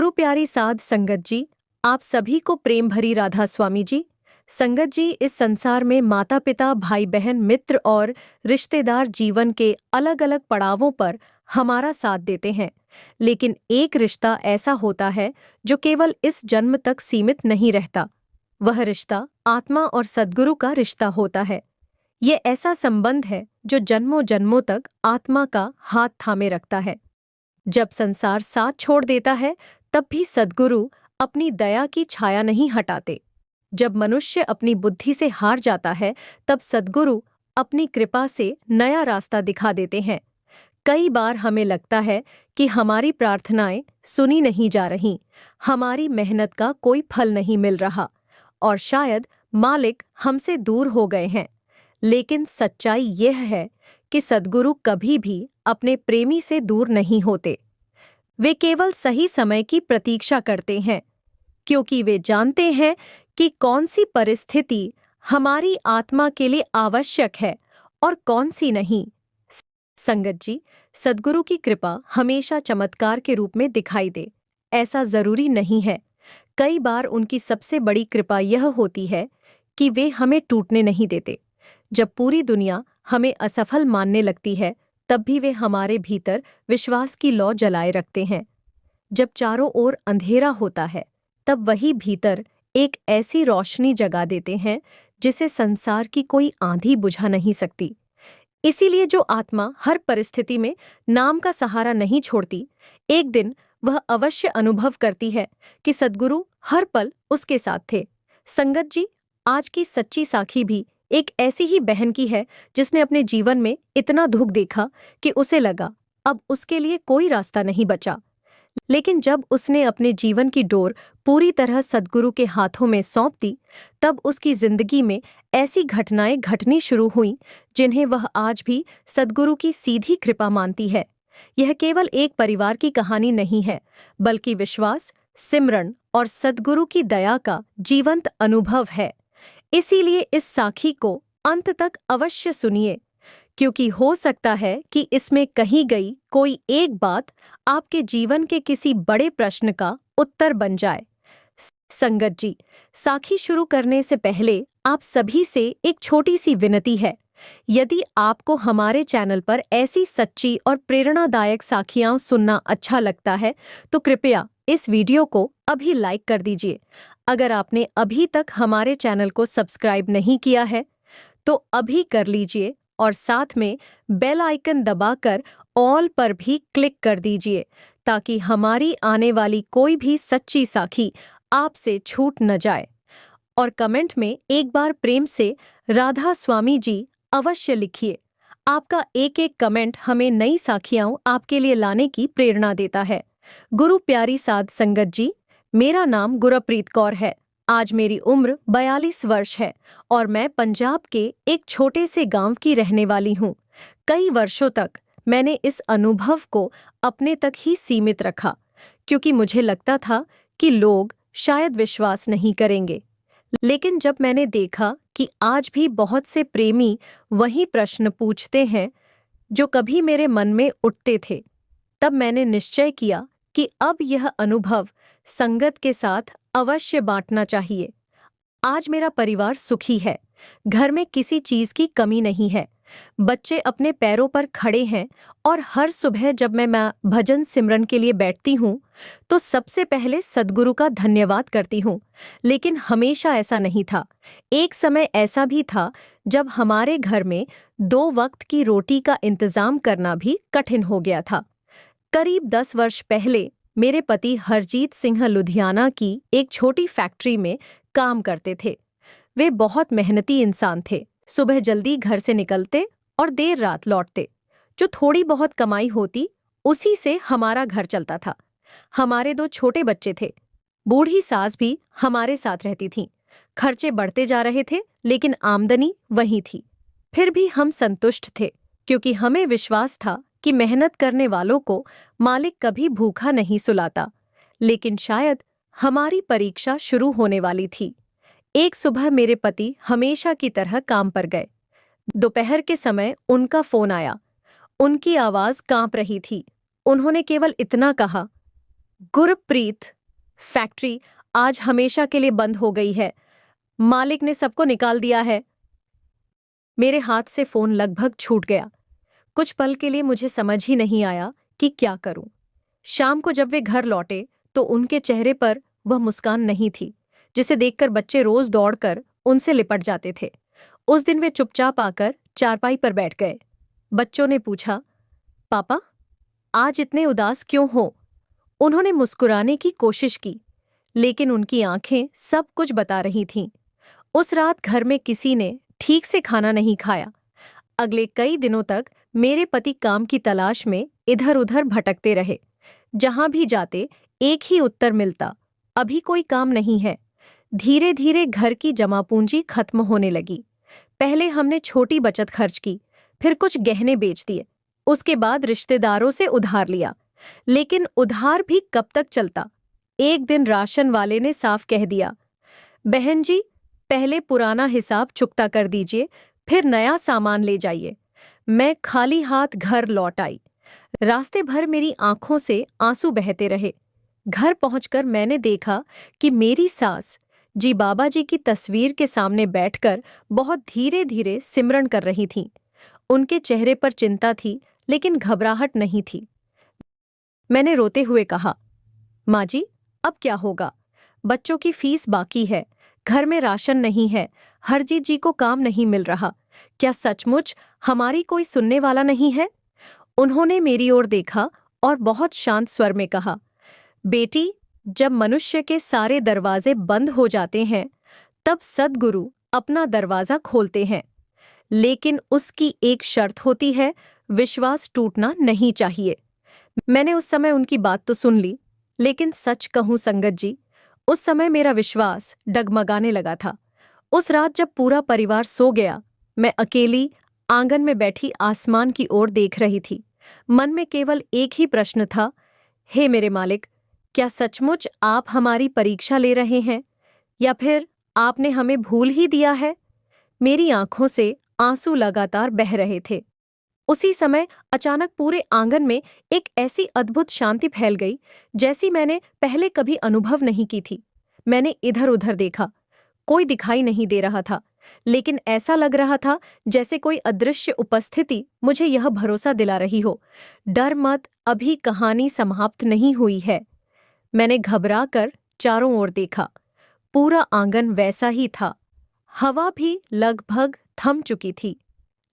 गुरु प्यारी साध संगत जी, आप सभी को प्रेम भरी राधा स्वामी जी। संगत जी, इस संसार में माता पिता, भाई बहन, मित्र और रिश्तेदार जीवन के अलग अलग पड़ावों पर हमारा साथ देते हैं। लेकिन एक रिश्ता ऐसा होता है जो केवल इस जन्म तक सीमित नहीं रहता। वह रिश्ता आत्मा और सद्गुरु का रिश्ता होता है। ये ऐसा संबंध है जो जन्मों जन्मों तक आत्मा का हाथ थामे रखता है। जब संसार साथ छोड़ देता है, तब भी सद्गुरु अपनी दया की छाया नहीं हटाते। जब मनुष्य अपनी बुद्धि से हार जाता है, तब सद्गुरु अपनी कृपा से नया रास्ता दिखा देते हैं। कई बार हमें लगता है कि हमारी प्रार्थनाएं सुनी नहीं जा रहीं, हमारी मेहनत का कोई फल नहीं मिल रहा और शायद मालिक हमसे दूर हो गए हैं। लेकिन सच्चाई यह है कि सद्गुरु कभी भी अपने प्रेमी से दूर नहीं होते। वे केवल सही समय की प्रतीक्षा करते हैं, क्योंकि वे जानते हैं कि कौन सी परिस्थिति हमारी आत्मा के लिए आवश्यक है और कौन सी नहीं। संगत जी, सद्गुरु की कृपा हमेशा चमत्कार के रूप में दिखाई दे, ऐसा जरूरी नहीं है। कई बार उनकी सबसे बड़ी कृपा यह होती है कि वे हमें टूटने नहीं देते। जब पूरी दुनिया हमें असफल मानने लगती है, तब भी वे हमारे भीतर विश्वास की लौ जलाए रखते हैं। जब चारों ओर अंधेरा होता है, तब वही भीतर एक ऐसी रोशनी जगा देते हैं जिसे संसार की कोई आंधी बुझा नहीं सकती। इसीलिए जो आत्मा हर परिस्थिति में नाम का सहारा नहीं छोड़ती, एक दिन वह अवश्य अनुभव करती है कि सद्गुरु हर पल उसके साथ थे। संगत जी, आज की सच्ची साखी भी एक ऐसी ही बहन की है जिसने अपने जीवन में इतना दुख देखा कि उसे लगा अब उसके लिए कोई रास्ता नहीं बचा। लेकिन जब उसने अपने जीवन की डोर पूरी तरह सद्गुरु के हाथों में सौंप दी, तब उसकी जिंदगी में ऐसी घटनाएं घटनी शुरू हुईं जिन्हें वह आज भी सद्गुरु की सीधी कृपा मानती है। यह केवल एक परिवार की कहानी नहीं है, बल्कि विश्वास, सिमरन और सद्गुरु की दया का जीवंत अनुभव है। इसीलिए इस साखी को अंत तक अवश्य सुनिए, क्योंकि हो सकता है कि इसमें कही गई कोई एक बात आपके जीवन के किसी बड़े प्रश्न का उत्तर बन जाए। संगत जी, साखी शुरू करने से पहले आप सभी से एक छोटी सी विनती है। यदि आपको हमारे चैनल पर ऐसी सच्ची और प्रेरणादायक साखियां सुनना अच्छा लगता है, तो कृपया इस वीडियो को अभी लाइक कर दीजिए। अगर आपने अभी तक हमारे चैनल को सब्सक्राइब नहीं किया है, तो अभी कर लीजिए और साथ में बेल आइकन दबाकर ऑल पर भी क्लिक कर दीजिए, ताकि हमारी आने वाली कोई भी सच्ची साखी आपसे छूट न जाए। और कमेंट में एक बार प्रेम से राधा स्वामी जी अवश्य लिखिए। आपका एक एक कमेंट हमें नई साखियां आपके लिए लाने की प्रेरणा देता है। गुरु प्यारी साध संगत जी, मेरा नाम गुरप्रीत कौर है। आज मेरी उम्र 42 वर्ष है और मैं पंजाब के एक छोटे से गांव की रहने वाली हूँ। कई वर्षों तक मैंने इस अनुभव को अपने तक ही सीमित रखा, क्योंकि मुझे लगता था कि लोग शायद विश्वास नहीं करेंगे। लेकिन जब मैंने देखा कि आज भी बहुत से प्रेमी वही प्रश्न पूछते हैं जो कभी मेरे मन में उठते थे, तब मैंने निश्चय किया कि अब यह अनुभव संगत के साथ अवश्य बांटना चाहिए। आज मेरा परिवार सुखी है, घर में किसी चीज की कमी नहीं है, बच्चे अपने पैरों पर खड़े हैं और हर सुबह जब मैं भजन सिमरन के लिए बैठती हूँ, तो सबसे पहले सद्गुरु का धन्यवाद करती हूँ। लेकिन हमेशा ऐसा नहीं था। एक समय ऐसा भी था जब हमारे घर में 2 वक्त की रोटी का इंतजाम करना भी कठिन हो गया था। करीब 10 वर्ष पहले मेरे पति हरजीत सिंह लुधियाना की एक छोटी फैक्ट्री में काम करते थे। वे बहुत मेहनती इंसान थे। सुबह जल्दी घर से निकलते और देर रात लौटते। जो थोड़ी बहुत कमाई होती, उसी से हमारा घर चलता था। हमारे 2 छोटे बच्चे थे। बूढ़ी सास भी हमारे साथ रहती थीं। खर्चे बढ़ते जा रहे थे, लेकिन आमदनी वही थी। फिर भी हम संतुष्ट थे, क्योंकि हमें विश्वास था कि मेहनत करने वालों को मालिक कभी भूखा नहीं सुलाता। लेकिन शायद हमारी परीक्षा शुरू होने वाली थी। एक सुबह मेरे पति हमेशा की तरह काम पर गए। दोपहर के समय उनका फोन आया। उनकी आवाज कांप रही थी। उन्होंने केवल इतना कहा, गुरप्रीत, फैक्ट्री आज हमेशा के लिए बंद हो गई है। मालिक ने सबको निकाल दिया है। मेरे हाथ से फोन लगभग छूट गया। कुछ पल के लिए मुझे समझ ही नहीं आया कि क्या करूं। शाम को जब वे घर लौटे तो उनके चेहरे पर वह मुस्कान नहीं थी जिसे देखकर बच्चे रोज दौड़कर उनसे लिपट जाते थे। उस दिन वे चुपचाप आकर चारपाई पर बैठ गए। बच्चों ने पूछा, पापा, आज इतने उदास क्यों हो? उन्होंने मुस्कुराने की कोशिश की, लेकिन उनकी आंखें सब कुछ बता रही थीं। उस रात घर में किसी ने ठीक से खाना नहीं खाया। अगले कई दिनों तक मेरे पति काम की तलाश में इधर-उधर भटकते रहे। जहां भी जाते एक ही उत्तर मिलता, अभी कोई काम नहीं है। धीरे-धीरे घर की जमा पूंजी खत्म होने लगी। पहले हमने छोटी बचत खर्च की, फिर कुछ गहने बेच दिए, उसके बाद रिश्तेदारों से उधार लिया। लेकिन उधार भी कब तक चलता? एक दिन राशन वाले ने साफ कह दिया, बहन जी, पहले पुराना हिसाब चुकता कर दीजिए, फिर नया सामान ले जाइए। मैं खाली हाथ घर लौट आई। रास्ते भर मेरी आंखों से आंसू बहते रहे। घर पहुंचकर मैंने देखा कि मेरी सास जी बाबा जी की तस्वीर के सामने बैठकर बहुत धीरे-धीरे सिमरन कर रही थीं। उनके चेहरे पर चिंता थी, लेकिन घबराहट नहीं थी। मैंने रोते हुए कहा, माँ जी, अब क्या होगा? बच्चों की फीस बाकी है, घर में राशन नहीं है, हरजीत जी को काम नहीं मिल रहा। क्या सचमुच हमारी कोई सुनने वाला नहीं है? उन्होंने मेरी ओर देखा और बहुत शांत स्वर में कहा, बेटी, जब मनुष्य के सारे दरवाजे बंद हो जाते हैं, तब सद्गुरु अपना दरवाजा खोलते हैं। लेकिन उसकी एक शर्त होती है, विश्वास टूटना नहीं चाहिए। मैंने उस समय उनकी बात तो सुन ली, लेकिन सच कहूं संगत जी, उस समय मेरा विश्वास डगमगाने लगा था। उस रात जब पूरा परिवार सो गया, मैं अकेली आंगन में बैठी आसमान की ओर देख रही थी। मन में केवल एक ही प्रश्न था, हे मेरे मालिक, क्या सचमुच आप हमारी परीक्षा ले रहे हैं, या फिर आपने हमें भूल ही दिया है? मेरी आंखों से आंसू लगातार बह रहे थे। उसी समय अचानक पूरे आंगन में एक ऐसी अद्भुत शांति फैल गई जैसी मैंने पहले कभी अनुभव नहीं की थी। मैंने इधर-उधर देखा, कोई दिखाई नहीं दे रहा था, लेकिन ऐसा लग रहा था जैसे कोई अदृश्य उपस्थिति मुझे यह भरोसा दिला रही हो, डर मत, अभी कहानी समाप्त नहीं हुई है। मैंने घबरा कर चारों ओर देखा। पूरा आंगन वैसा ही था। हवा भी लगभग थम चुकी थी,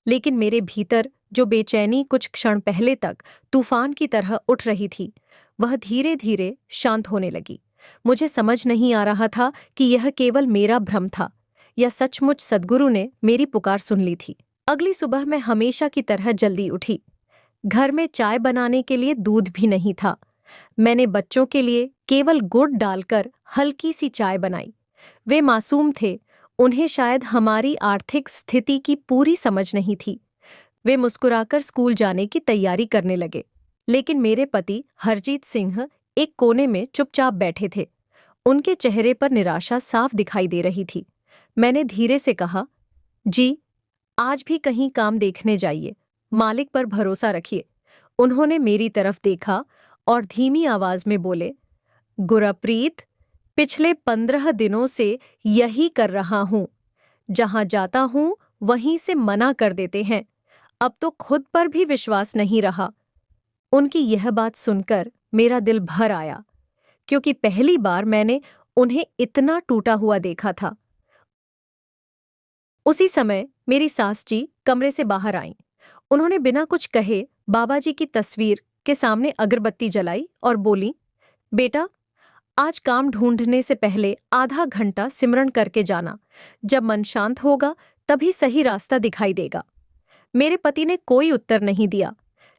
लेकिन मेरे भीतर जो बेचैनी कुछ क्षण पहले तक तूफान की तरह उठ रही थी, वह धीरे-धीरे शांत होने लगी। मुझे समझ नहीं आ रहा था कि यह केवल मेरा भ्रम था या सचमुच सद्गुरु ने मेरी पुकार सुन ली थी। अगली सुबह मैं हमेशा की तरह जल्दी उठी। घर में चाय बनाने के लिए दूध भी नहीं था। मैंने बच्चों के लिए केवल गुड़ डालकर हल्की सी चाय बनाई। वे मासूम थे, उन्हें शायद हमारी आर्थिक स्थिति की पूरी समझ नहीं थी। वे मुस्कुराकर स्कूल जाने की तैयारी करने लगे, लेकिन मेरे पति हरजीत सिंह एक कोने में चुपचाप बैठे थे। उनके चेहरे पर निराशा साफ दिखाई दे रही थी। मैंने धीरे से कहा, जी, आज भी कहीं काम देखने जाइए, मालिक पर भरोसा रखिए। उन्होंने मेरी तरफ देखा और धीमी आवाज में बोले, गुरप्रीत, पिछले 15 दिनों से यही कर रहा हूं। जहां जाता हूं वहीं से मना कर देते हैं। अब तो खुद पर भी विश्वास नहीं रहा। उनकी यह बात सुनकर मेरा दिल भर आया, क्योंकि पहली बार मैंने उन्हें इतना टूटा हुआ देखा था। उसी समय मेरी सास जी कमरे से बाहर आईं। उन्होंने बिना कुछ कहे बाबा जी की तस्वीर के सामने अगरबत्ती जलाई और बोली, बेटा, आज काम ढूंढने से पहले आधा घंटा सिमरन करके जाना। जब मन शांत होगा तभी सही रास्ता दिखाई देगा। मेरे पति ने कोई उत्तर नहीं दिया,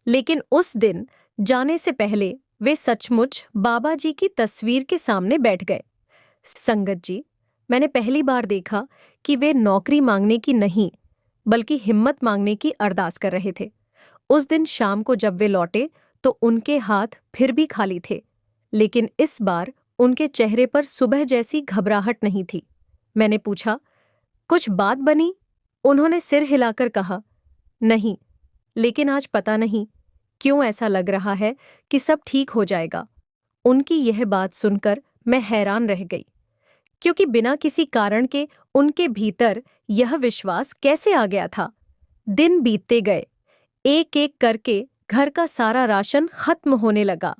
लेकिन उस दिन जाने से पहले वे सचमुच बाबा जी की तस्वीर के सामने बैठ गए। संगत जी, मैंने पहली बार देखा कि वे नौकरी मांगने की नहीं, बल्कि हिम्मत मांगने की अरदास कर रहे थे। उस दिन शाम को जब वे लौटे तो उनके हाथ फिर भी खाली थे, लेकिन इस बार उनके चेहरे पर सुबह जैसी घबराहट नहीं थी। मैंने पूछा, कुछ बात बनी? उन्होंने सिर हिलाकर कहा, नहीं, लेकिन आज पता नहीं क्यों ऐसा लग रहा है कि सब ठीक हो जाएगा। उनकी यह बात सुनकर मैं हैरान रह गई, क्योंकि बिना किसी कारण के उनके भीतर यह विश्वास कैसे आ गया था। दिन बीतते गए, एक एक करके घर का सारा राशन खत्म होने लगा।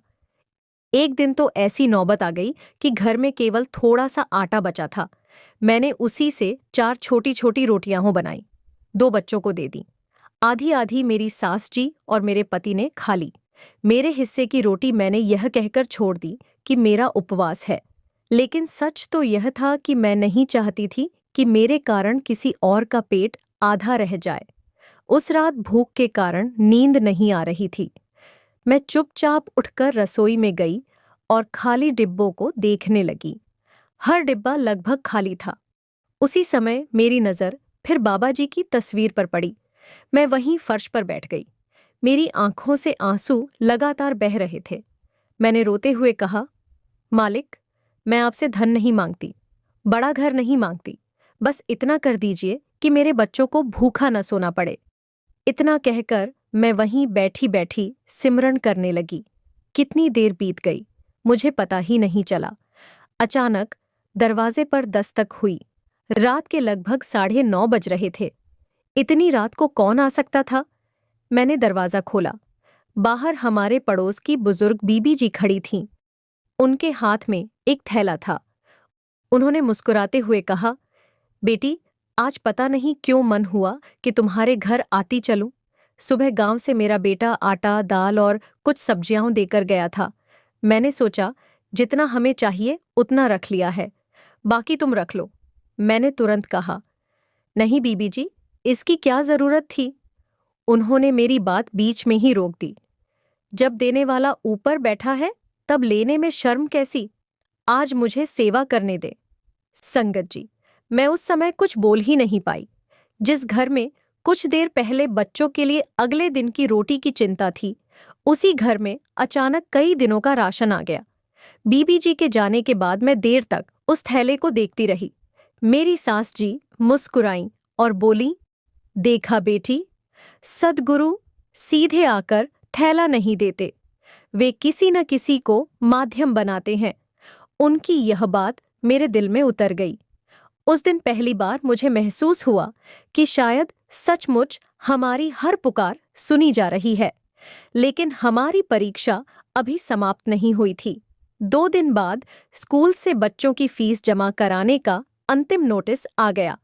एक दिन तो ऐसी नौबत आ गई कि घर में केवल थोड़ा सा आटा बचा था। मैंने उसी से 4 छोटी छोटी रोटियां बनाई, 2 बच्चों को दे दी। आधी आधी मेरी सास जी और मेरे पति ने खा ली। मेरे हिस्से की रोटी मैंने यह कहकर छोड़ दी कि मेरा उपवास है, लेकिन सच तो यह था कि मैं नहीं चाहती थी कि मेरे कारण किसी और का पेट आधा रह जाए। उस रात भूख के कारण नींद नहीं आ रही थी। मैं चुपचाप उठकर रसोई में गई और खाली डिब्बों को देखने लगी। हर डिब्बा लगभग खाली था। उसी समय मेरी नज़र फिर बाबा जी की तस्वीर पर पड़ी। मैं वहीं फर्श पर बैठ गई। मेरी आंखों से आंसू लगातार बह रहे थे। मैंने रोते हुए कहा, मालिक, मैं आपसे धन नहीं मांगती, बड़ा घर नहीं मांगती, बस इतना कर दीजिए कि मेरे बच्चों को भूखा न सोना पड़े। इतना कहकर मैं वहीं बैठी बैठी सिमरन करने लगी। कितनी देर बीत गई मुझे पता ही नहीं चला। अचानक दरवाजे पर दस्तक हुई। रात के लगभग 9:30 बज रहे थे। इतनी रात को कौन आ सकता था? मैंने दरवाजा खोला। बाहर हमारे पड़ोस की बुजुर्ग बीबी जी खड़ी थीं। उनके हाथ में एक थैला था। उन्होंने मुस्कुराते हुए कहा, बेटी, आज पता नहीं क्यों मन हुआ कि तुम्हारे घर आती चलूं। सुबह गांव से मेरा बेटा आटा, दाल और कुछ सब्जियां देकर गया था। मैंने सोचा जितना हमें चाहिए उतना रख लिया है, बाकी तुम रख लो। मैंने तुरंत कहा, नहीं बीबी जी, इसकी क्या जरूरत थी? उन्होंने मेरी बात बीच में ही रोक दी। जब देने वाला ऊपर बैठा है तब लेने में शर्म कैसी? आज मुझे सेवा करने दे। संगत जी, मैं उस समय कुछ बोल ही नहीं पाई। जिस घर में कुछ देर पहले बच्चों के लिए अगले दिन की रोटी की चिंता थी, उसी घर में अचानक कई दिनों का राशन आ गया। बीबी जी के जाने के बाद मैं देर तक उस थैले को देखती रही। मेरी सास जी मुस्कुराईं और बोली, देखा बेटी, सद्गुरु सीधे आकर थैला नहीं देते, वे किसी न किसी को माध्यम बनाते हैं। उनकी यह बात मेरे दिल में उतर गई। उस दिन पहली बार मुझे महसूस हुआ कि शायद सचमुच हमारी हर पुकार सुनी जा रही है। लेकिन हमारी परीक्षा अभी समाप्त नहीं हुई थी। 2 दिन बाद स्कूल से बच्चों की फीस जमा कराने का अंतिम नोटिस आ गया।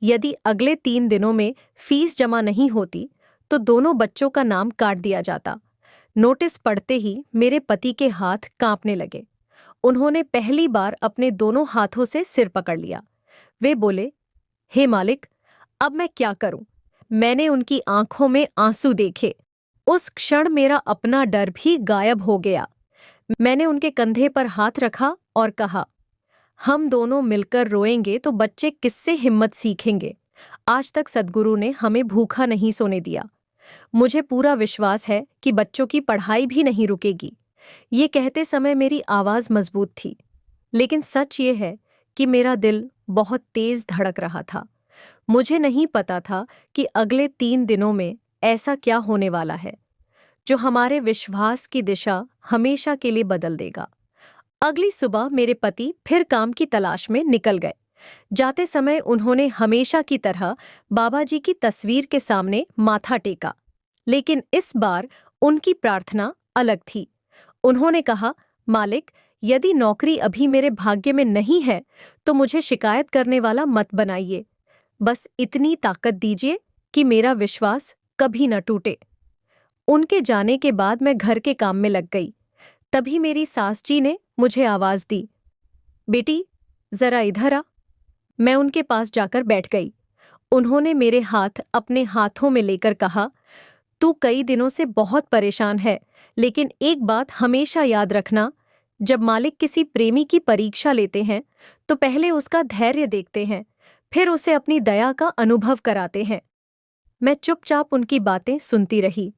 यदि अगले 3 दिनों में फीस जमा नहीं होती तो दोनों बच्चों का नाम काट दिया जाता। नोटिस पढ़ते ही मेरे पति के हाथ कांपने लगे। उन्होंने पहली बार अपने दोनों हाथों से सिर पकड़ लिया। वे बोले, हे मालिक, अब मैं क्या करूं? मैंने उनकी आंखों में आंसू देखे। उस क्षण मेरा अपना डर भी गायब हो गया। मैंने उनके कंधे पर हाथ रखा और कहा, हम दोनों मिलकर रोएंगे तो बच्चे किससे हिम्मत सीखेंगे? आज तक सद्गुरु ने हमें भूखा नहीं सोने दिया। मुझे पूरा विश्वास है कि बच्चों की पढ़ाई भी नहीं रुकेगी। ये कहते समय मेरी आवाज मजबूत थी, लेकिन सच ये है कि मेरा दिल बहुत तेज धड़क रहा था। मुझे नहीं पता था कि अगले 3 दिनों में ऐसा क्या होने वाला है जो हमारे विश्वास की दिशा हमेशा के लिए बदल देगा। अगली सुबह मेरे पति फिर काम की तलाश में निकल गए। जाते समय उन्होंने हमेशा की तरह बाबा जी की तस्वीर के सामने माथा टेका, लेकिन इस बार उनकी प्रार्थना अलग थी। उन्होंने कहा, मालिक, यदि नौकरी अभी मेरे भाग्य में नहीं है तो मुझे शिकायत करने वाला मत बनाइए। बस इतनी ताकत दीजिए कि मेरा विश्वास कभी न टूटे। उनके जाने के बाद मैं घर के काम में लग गई। तभी मेरी सास जी ने मुझे आवाज दी, बेटी, जरा इधर आ। मैं उनके पास जाकर बैठ गई। उन्होंने मेरे हाथ अपने हाथों में लेकर कहा, तू कई दिनों से बहुत परेशान है, लेकिन एक बात हमेशा याद रखना, जब मालिक किसी प्रेमी की परीक्षा लेते हैं तो पहले उसका धैर्य देखते हैं, फिर उसे अपनी दया का अनुभव कराते हैं। मैं चुपचाप उनकी बातें सुनती रही।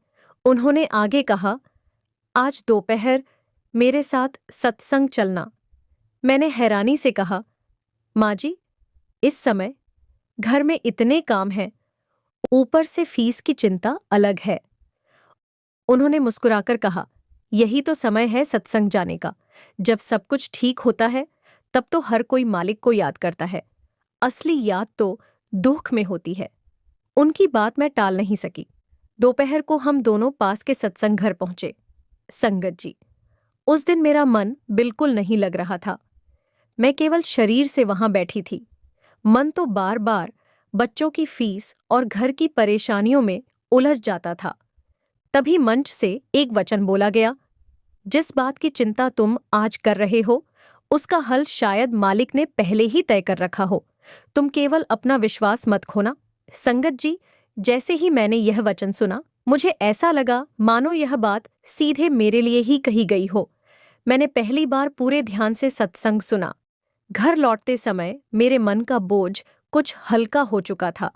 उन्होंने आगे कहा, आज दोपहर मेरे साथ सत्संग चलना। मैंने हैरानी से कहा, माँ जी, इस समय घर में इतने काम हैं, ऊपर से फीस की चिंता अलग है। उन्होंने मुस्कुराकर कहा, यही तो समय है सत्संग जाने का। जब सब कुछ ठीक होता है तब तो हर कोई मालिक को याद करता है, असली याद तो दुख में होती है। उनकी बात मैं टाल नहीं सकी। दोपहर को हम दोनों पास के सत्संग घर पहुंचे। संगत जी, उस दिन मेरा मन बिल्कुल नहीं लग रहा था। मैं केवल शरीर से वहां बैठी थी। मन तो बार बार बच्चों की फीस और घर की परेशानियों में उलझ जाता था। तभी मंच से एक वचन बोला गया, जिस बात की चिंता तुम आज कर रहे हो उसका हल शायद मालिक ने पहले ही तय कर रखा हो। तुम केवल अपना विश्वास मत खोना। संगत जी, जैसे ही मैंने यह वचन सुना मुझे ऐसा लगा मानो यह बात सीधे मेरे लिए ही कही गई हो। मैंने पहली बार पूरे ध्यान से सत्संग सुना। घर लौटते समय मेरे मन का बोझ कुछ हल्का हो चुका था।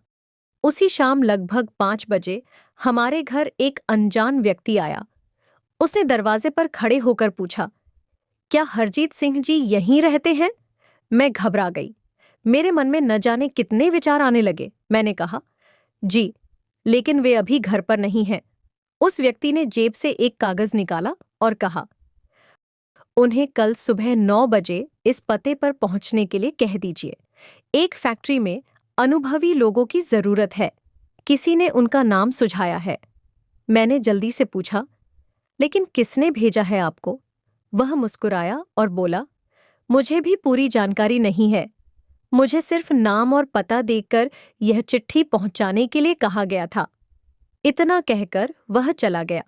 उसी शाम लगभग 5 बजे हमारे घर एक अनजान व्यक्ति आया। उसने दरवाजे पर खड़े होकर पूछा, क्या हरजीत सिंह जी यहीं रहते हैं? मैं घबरा गई। मेरे मन में न जाने कितने विचार आने लगे। मैंने कहा, जी, लेकिन वे अभी घर पर नहीं हैं। उस व्यक्ति ने जेब से एक कागज निकाला और कहा, उन्हें कल सुबह 9 बजे इस पते पर पहुंचने के लिए कह दीजिए। एक फैक्ट्री में अनुभवी लोगों की जरूरत है। किसी ने उनका नाम सुझाया है। मैंने जल्दी से पूछा, लेकिन किसने भेजा है आपको? वह मुस्कुराया और बोला, मुझे भी पूरी जानकारी नहीं है। मुझे सिर्फ नाम और पता देकर यह चिट्ठी पहुंचाने के लिए कहा गया था। इतना कहकर वह चला गया।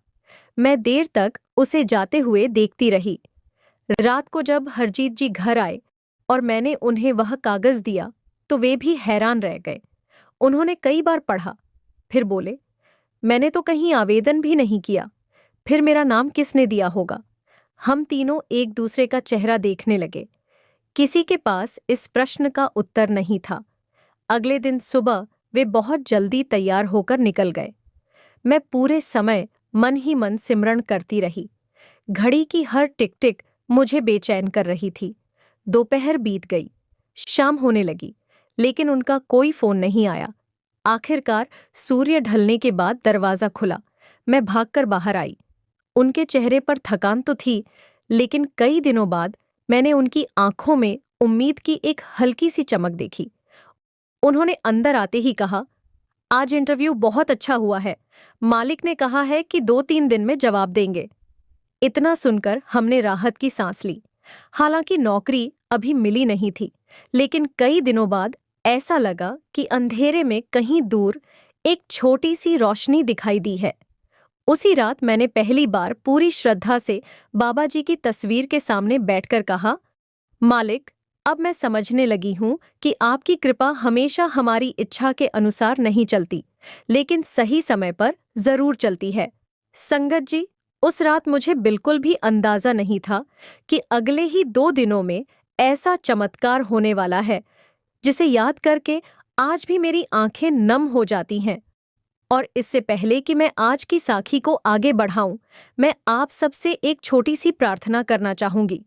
मैं देर तक उसे जाते हुए देखती रही। रात को जब हरजीत जी घर आए और मैंने उन्हें वह कागज दिया तो वे भी हैरान रह गए। उन्होंने कई बार पढ़ा, फिर बोले, मैंने तो कहीं आवेदन भी नहीं किया, फिर मेरा नाम किसने दिया होगा? हम तीनों एक दूसरे का चेहरा देखने लगे। किसी के पास इस प्रश्न का उत्तर नहीं था। अगले दिन सुबह वे बहुत जल्दी तैयार होकर निकल गए। मैं पूरे समय मन ही मन सिमरन करती रही। घड़ी की हर टिक टिक मुझे बेचैन कर रही थी। दोपहर बीत गई, शाम होने लगी, लेकिन उनका कोई फोन नहीं आया। आखिरकार सूर्य ढलने के बाद दरवाजा खुला। मैं भागकर बाहर आई। उनके चेहरे पर थकान तो थी, लेकिन कई दिनों बाद मैंने उनकी आंखों में उम्मीद की एक हल्की सी चमक देखी। उन्होंने अंदर आते ही कहा, आज इंटरव्यू बहुत अच्छा हुआ है। मालिक ने कहा है कि 2-3 दिन में जवाब देंगे। इतना सुनकर हमने राहत की सांस ली। हालांकि नौकरी अभी मिली नहीं थी, लेकिन कई दिनों बाद ऐसा लगा कि अंधेरे में कहीं दूर एक छोटी सी रोशनी दिखाई दी है। उसी रात मैंने पहली बार पूरी श्रद्धा से बाबा जी की तस्वीर के सामने बैठकर कहा, मालिक, अब मैं समझने लगी हूं कि आपकी कृपा हमेशा हमारी इच्छा के अनुसार नहीं चलती, लेकिन सही समय पर जरूर चलती है। संगत जी, उस रात मुझे बिल्कुल भी अंदाजा नहीं था कि अगले ही 2 दिनों में ऐसा चमत्कार होने वाला है, जिसे याद करके आज भी मेरी आंखें नम हो जाती हैं। और इससे पहले कि मैं आज की साखी को आगे बढ़ाऊं, मैं आप सबसे एक छोटी सी प्रार्थना करना चाहूंगी।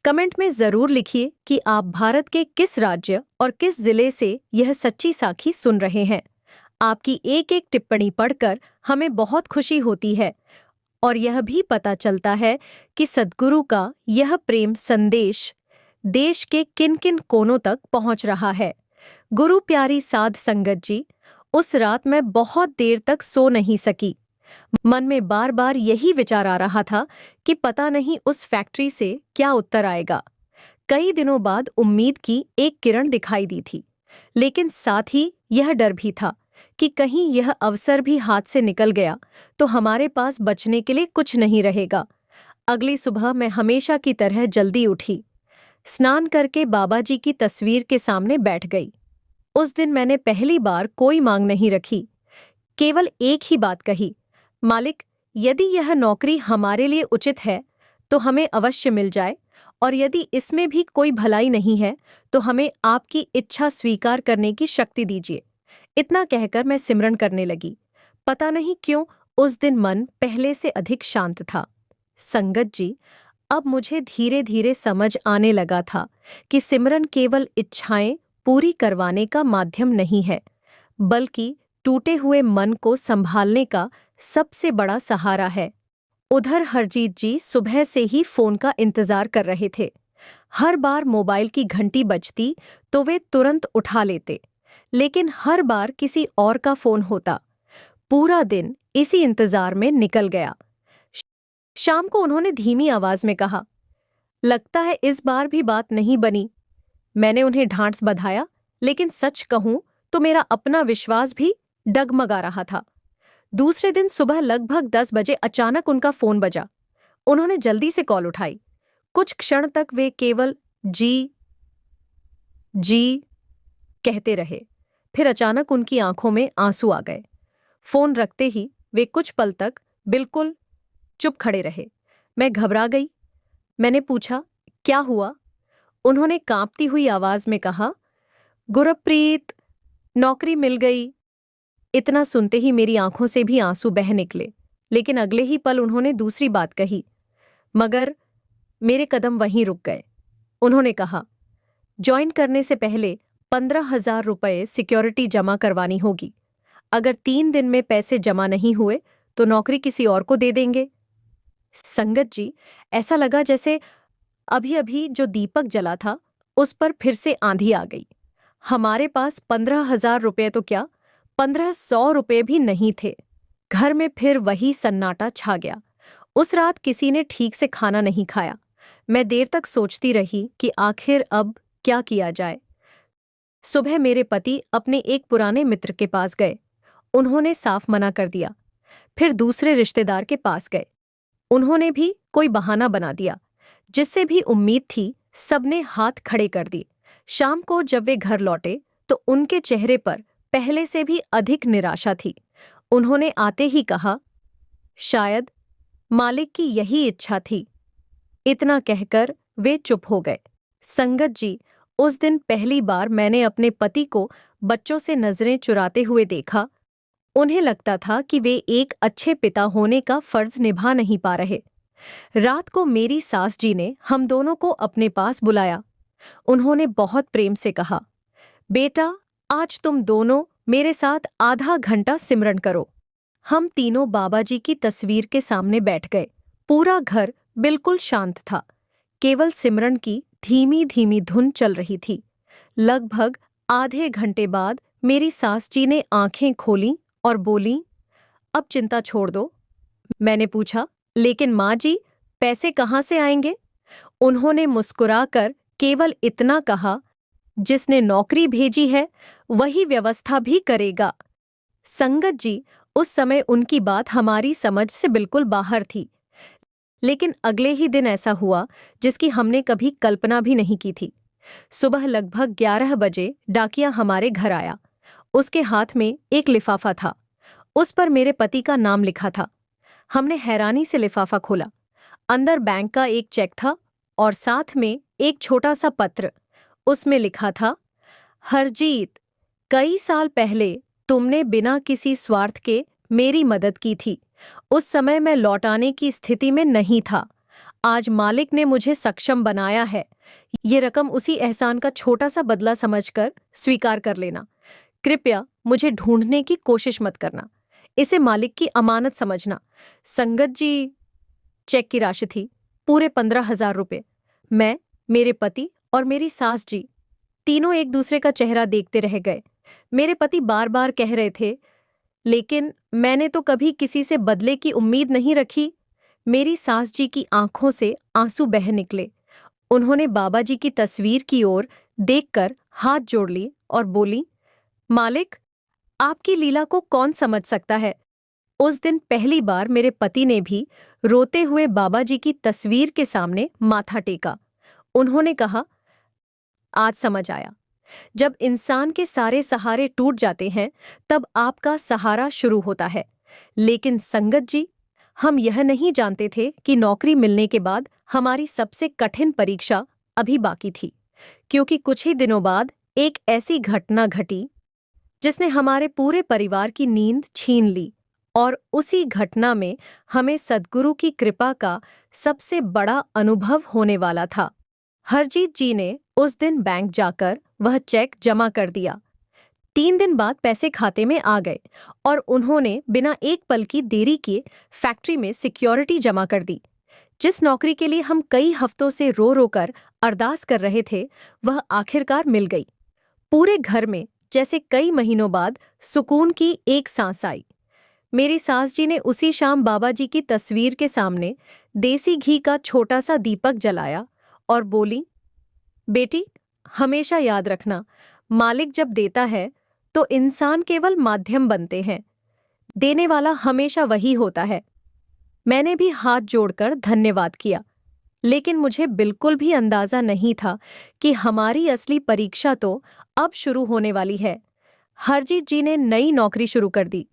कमेंट में जरूर लिखिए कि आप भारत के किस राज्य और किस जिले से यह सच्ची साखी सुन रहे हैं। आपकी एक एक टिप्पणी पढ़कर हमें बहुत खुशी होती है और यह भी पता चलता है कि सद्गुरु का यह प्रेम संदेश देश के किन किन कोनों तक पहुंच रहा है। गुरु प्यारी साध संगत जी, उस रात मैं बहुत देर तक सो नहीं सकी। मन में बार बार यही विचार आ रहा था कि पता नहीं उस फैक्ट्री से क्या उत्तर आएगा। कई दिनों बाद उम्मीद की एक किरण दिखाई दी थी, लेकिन साथ ही यह डर भी था कि कहीं यह अवसर भी हाथ से निकल गया तो हमारे पास बचने के लिए कुछ नहीं रहेगा। अगली सुबह मैं हमेशा की तरह जल्दी उठी। स्नान करके बाबा जी की तस्वीर के सामने बैठ गई। उस दिन मैंने पहली बार कोई मांग नहीं रखी, केवल एक ही बात कही, मालिक, यदि यह नौकरी हमारे लिए उचित है तो हमें अवश्य मिल जाए, और यदि इसमें भी कोई भलाई नहीं है तो हमें आपकी इच्छा स्वीकार करने की शक्ति दीजिए। इतना कहकर मैं सिमरन करने लगी। पता नहीं क्यों उस दिन मन पहले से अधिक शांत था। संगत जी, अब मुझे धीरे धीरे समझ आने लगा था कि सिमरन केवल इच्छाएं पूरी करवाने का माध्यम नहीं है, बल्कि टूटे हुए मन को संभालने का सबसे बड़ा सहारा है। उधर हरजीत जी सुबह से ही फोन का इंतजार कर रहे थे। हर बार मोबाइल की घंटी बजती तो वे तुरंत उठा लेते, लेकिन हर बार किसी और का फोन होता। पूरा दिन इसी इंतजार में निकल गया। शाम को उन्होंने धीमी आवाज में कहा, लगता है इस बार भी बात नहीं बनी। मैंने उन्हें ढांढस बंधाया, लेकिन सच कहूं तो मेरा अपना विश्वास भी डगमगा रहा था। दूसरे दिन सुबह लगभग 10 बजे अचानक उनका फोन बजा। उन्होंने जल्दी से कॉल उठाई। कुछ क्षण तक वे केवल जी जी कहते रहे। फिर अचानक उनकी आंखों में आंसू आ गए। फोन रखते ही वे कुछ पल तक बिल्कुल चुप खड़े रहे। मैं घबरा गई। मैंने पूछा, क्या हुआ? उन्होंने कांपती हुई आवाज में कहा, गुरप्रीत, नौकरी मिल गई। इतना सुनते ही मेरी आंखों से भी आंसू बह निकले, लेकिन अगले ही पल उन्होंने दूसरी बात कही। मगर मेरे कदम वहीं रुक गए। उन्होंने कहा, ज्वाइन करने से पहले 15,000 रुपये सिक्योरिटी जमा करवानी होगी। अगर 3 दिन में पैसे जमा नहीं हुए तो नौकरी किसी और को दे देंगे। संगत जी, ऐसा लगा जैसे अभी अभी जो दीपक जला था उस पर फिर से आंधी आ गई। हमारे पास 15,000 रुपये तो क्या, 1,500 रुपये भी नहीं थे। घर में फिर वही सन्नाटा छा गया। उस रात किसी ने ठीक से खाना नहीं खाया। मैं देर तक सोचती रही कि आखिर अब क्या किया जाए। सुबह मेरे पति अपने एक पुराने मित्र के पास गए। उन्होंने साफ मना कर दिया। फिर दूसरे रिश्तेदार के पास गए। उन्होंने भी कोई बहाना बना दिया। जिससे भी उम्मीद थी सबने हाथ खड़े कर दिए। शाम को जब वे घर लौटे तो उनके चेहरे पर पहले से भी अधिक निराशा थी। उन्होंने आते ही कहा, शायद मालिक की यही इच्छा थी। इतना कहकर वे चुप हो गए। संगत जी, उस दिन पहली बार मैंने अपने पति को बच्चों से नजरें चुराते हुए देखा। उन्हें लगता था कि वे एक अच्छे पिता होने का फर्ज निभा नहीं पा रहे। रात को मेरी सास जी ने हम दोनों को अपने पास बुलाया। उन्होंने बहुत प्रेम से कहा, बेटा, आज तुम दोनों मेरे साथ आधा घंटा सिमरन करो। हम तीनों बाबा जी की तस्वीर के सामने बैठ गए। पूरा घर बिल्कुल शांत था। केवल सिमरन की धीमी धीमी धुन चल रही थी। लगभग आधे घंटे बाद मेरी सास जी ने आंखें खोलीं और बोलीं, अब चिंता छोड़ दो। मैंने पूछा, लेकिन माँ जी, पैसे कहाँ से आएंगे? उन्होंने मुस्कुराकर केवल इतना कहा, जिसने नौकरी भेजी है वही व्यवस्था भी करेगा। संगत जी, उस समय उनकी बात हमारी समझ से बिल्कुल बाहर थी। लेकिन अगले ही दिन ऐसा हुआ जिसकी हमने कभी कल्पना भी नहीं की थी। सुबह लगभग 11 बजे डाकिया हमारे घर आया। उसके हाथ में एक लिफाफा था। उस पर मेरे पति का नाम लिखा था। हमने हैरानी से लिफाफा खोला। अंदर बैंक का एक चेक था और साथ में एक छोटा सा पत्र। उसमें लिखा था, हरजीत, कई साल पहले तुमने बिना किसी स्वार्थ के मेरी मदद की थी। उस समय मैं लौटाने की स्थिति में नहीं था। आज मालिक ने मुझे सक्षम बनाया है। ये रकम उसी एहसान का छोटा सा बदला समझकर स्वीकार कर लेना। कृपया मुझे ढूंढने की कोशिश मत करना। इसे मालिक की अमानत समझना। संगत जी, चेक की राशि थी पूरे 15,000 रुपये। मैं, मेरे पति और मेरी सास जी तीनों एक दूसरे का चेहरा देखते रह गए। मेरे पति बार बार कह रहे थे, लेकिन मैंने तो कभी किसी से बदले की उम्मीद नहीं रखी। मेरी सास जी की आंखों से आंसू बह निकले। उन्होंने बाबा जी की तस्वीर की ओर देखकर हाथ जोड़ लिए और बोली, मालिक, आपकी लीला को कौन समझ सकता है। उस दिन पहली बार मेरे पति ने भी रोते हुए बाबा जी की तस्वीर के सामने माथा टेका। उन्होंने कहा, आज समझ आया। जब इंसान के सारे सहारे टूट जाते हैं तब आपका सहारा शुरू होता है। लेकिन संगत जी, हम यह नहीं जानते थे कि नौकरी मिलने के बाद हमारी सबसे कठिन परीक्षा अभी बाकी थी, क्योंकि कुछ ही दिनों बाद एक ऐसी घटना घटी जिसने हमारे पूरे परिवार की नींद छीन ली। और उसी घटना में हमें सद्गुरु की कृपा का सबसे बड़ा अनुभव होने वाला था। हरजीत जी ने उस दिन बैंक जाकर वह चेक जमा कर दिया। 3 दिन बाद पैसे खाते में आ गए और उन्होंने बिना एक पल की देरी किए फैक्ट्री में सिक्योरिटी जमा कर दी। जिस नौकरी के लिए हम कई हफ्तों से रो रो कर अरदास कर रहे थे, वह आखिरकार मिल गई। पूरे घर में जैसे कई महीनों बाद सुकून की एक सांस आई। मेरी सास जी ने उसी शाम बाबा जी की तस्वीर के सामने देसी घी का छोटा सा दीपक जलाया और बोली, बेटी, हमेशा याद रखना, मालिक जब देता है तो इंसान केवल माध्यम बनते हैं, देने वाला हमेशा वही होता है। मैंने भी हाथ जोड़कर धन्यवाद किया, लेकिन मुझे बिल्कुल भी अंदाजा नहीं था कि हमारी असली परीक्षा तो अब शुरू होने वाली है। हरजीत जी ने नई नौकरी शुरू कर दी।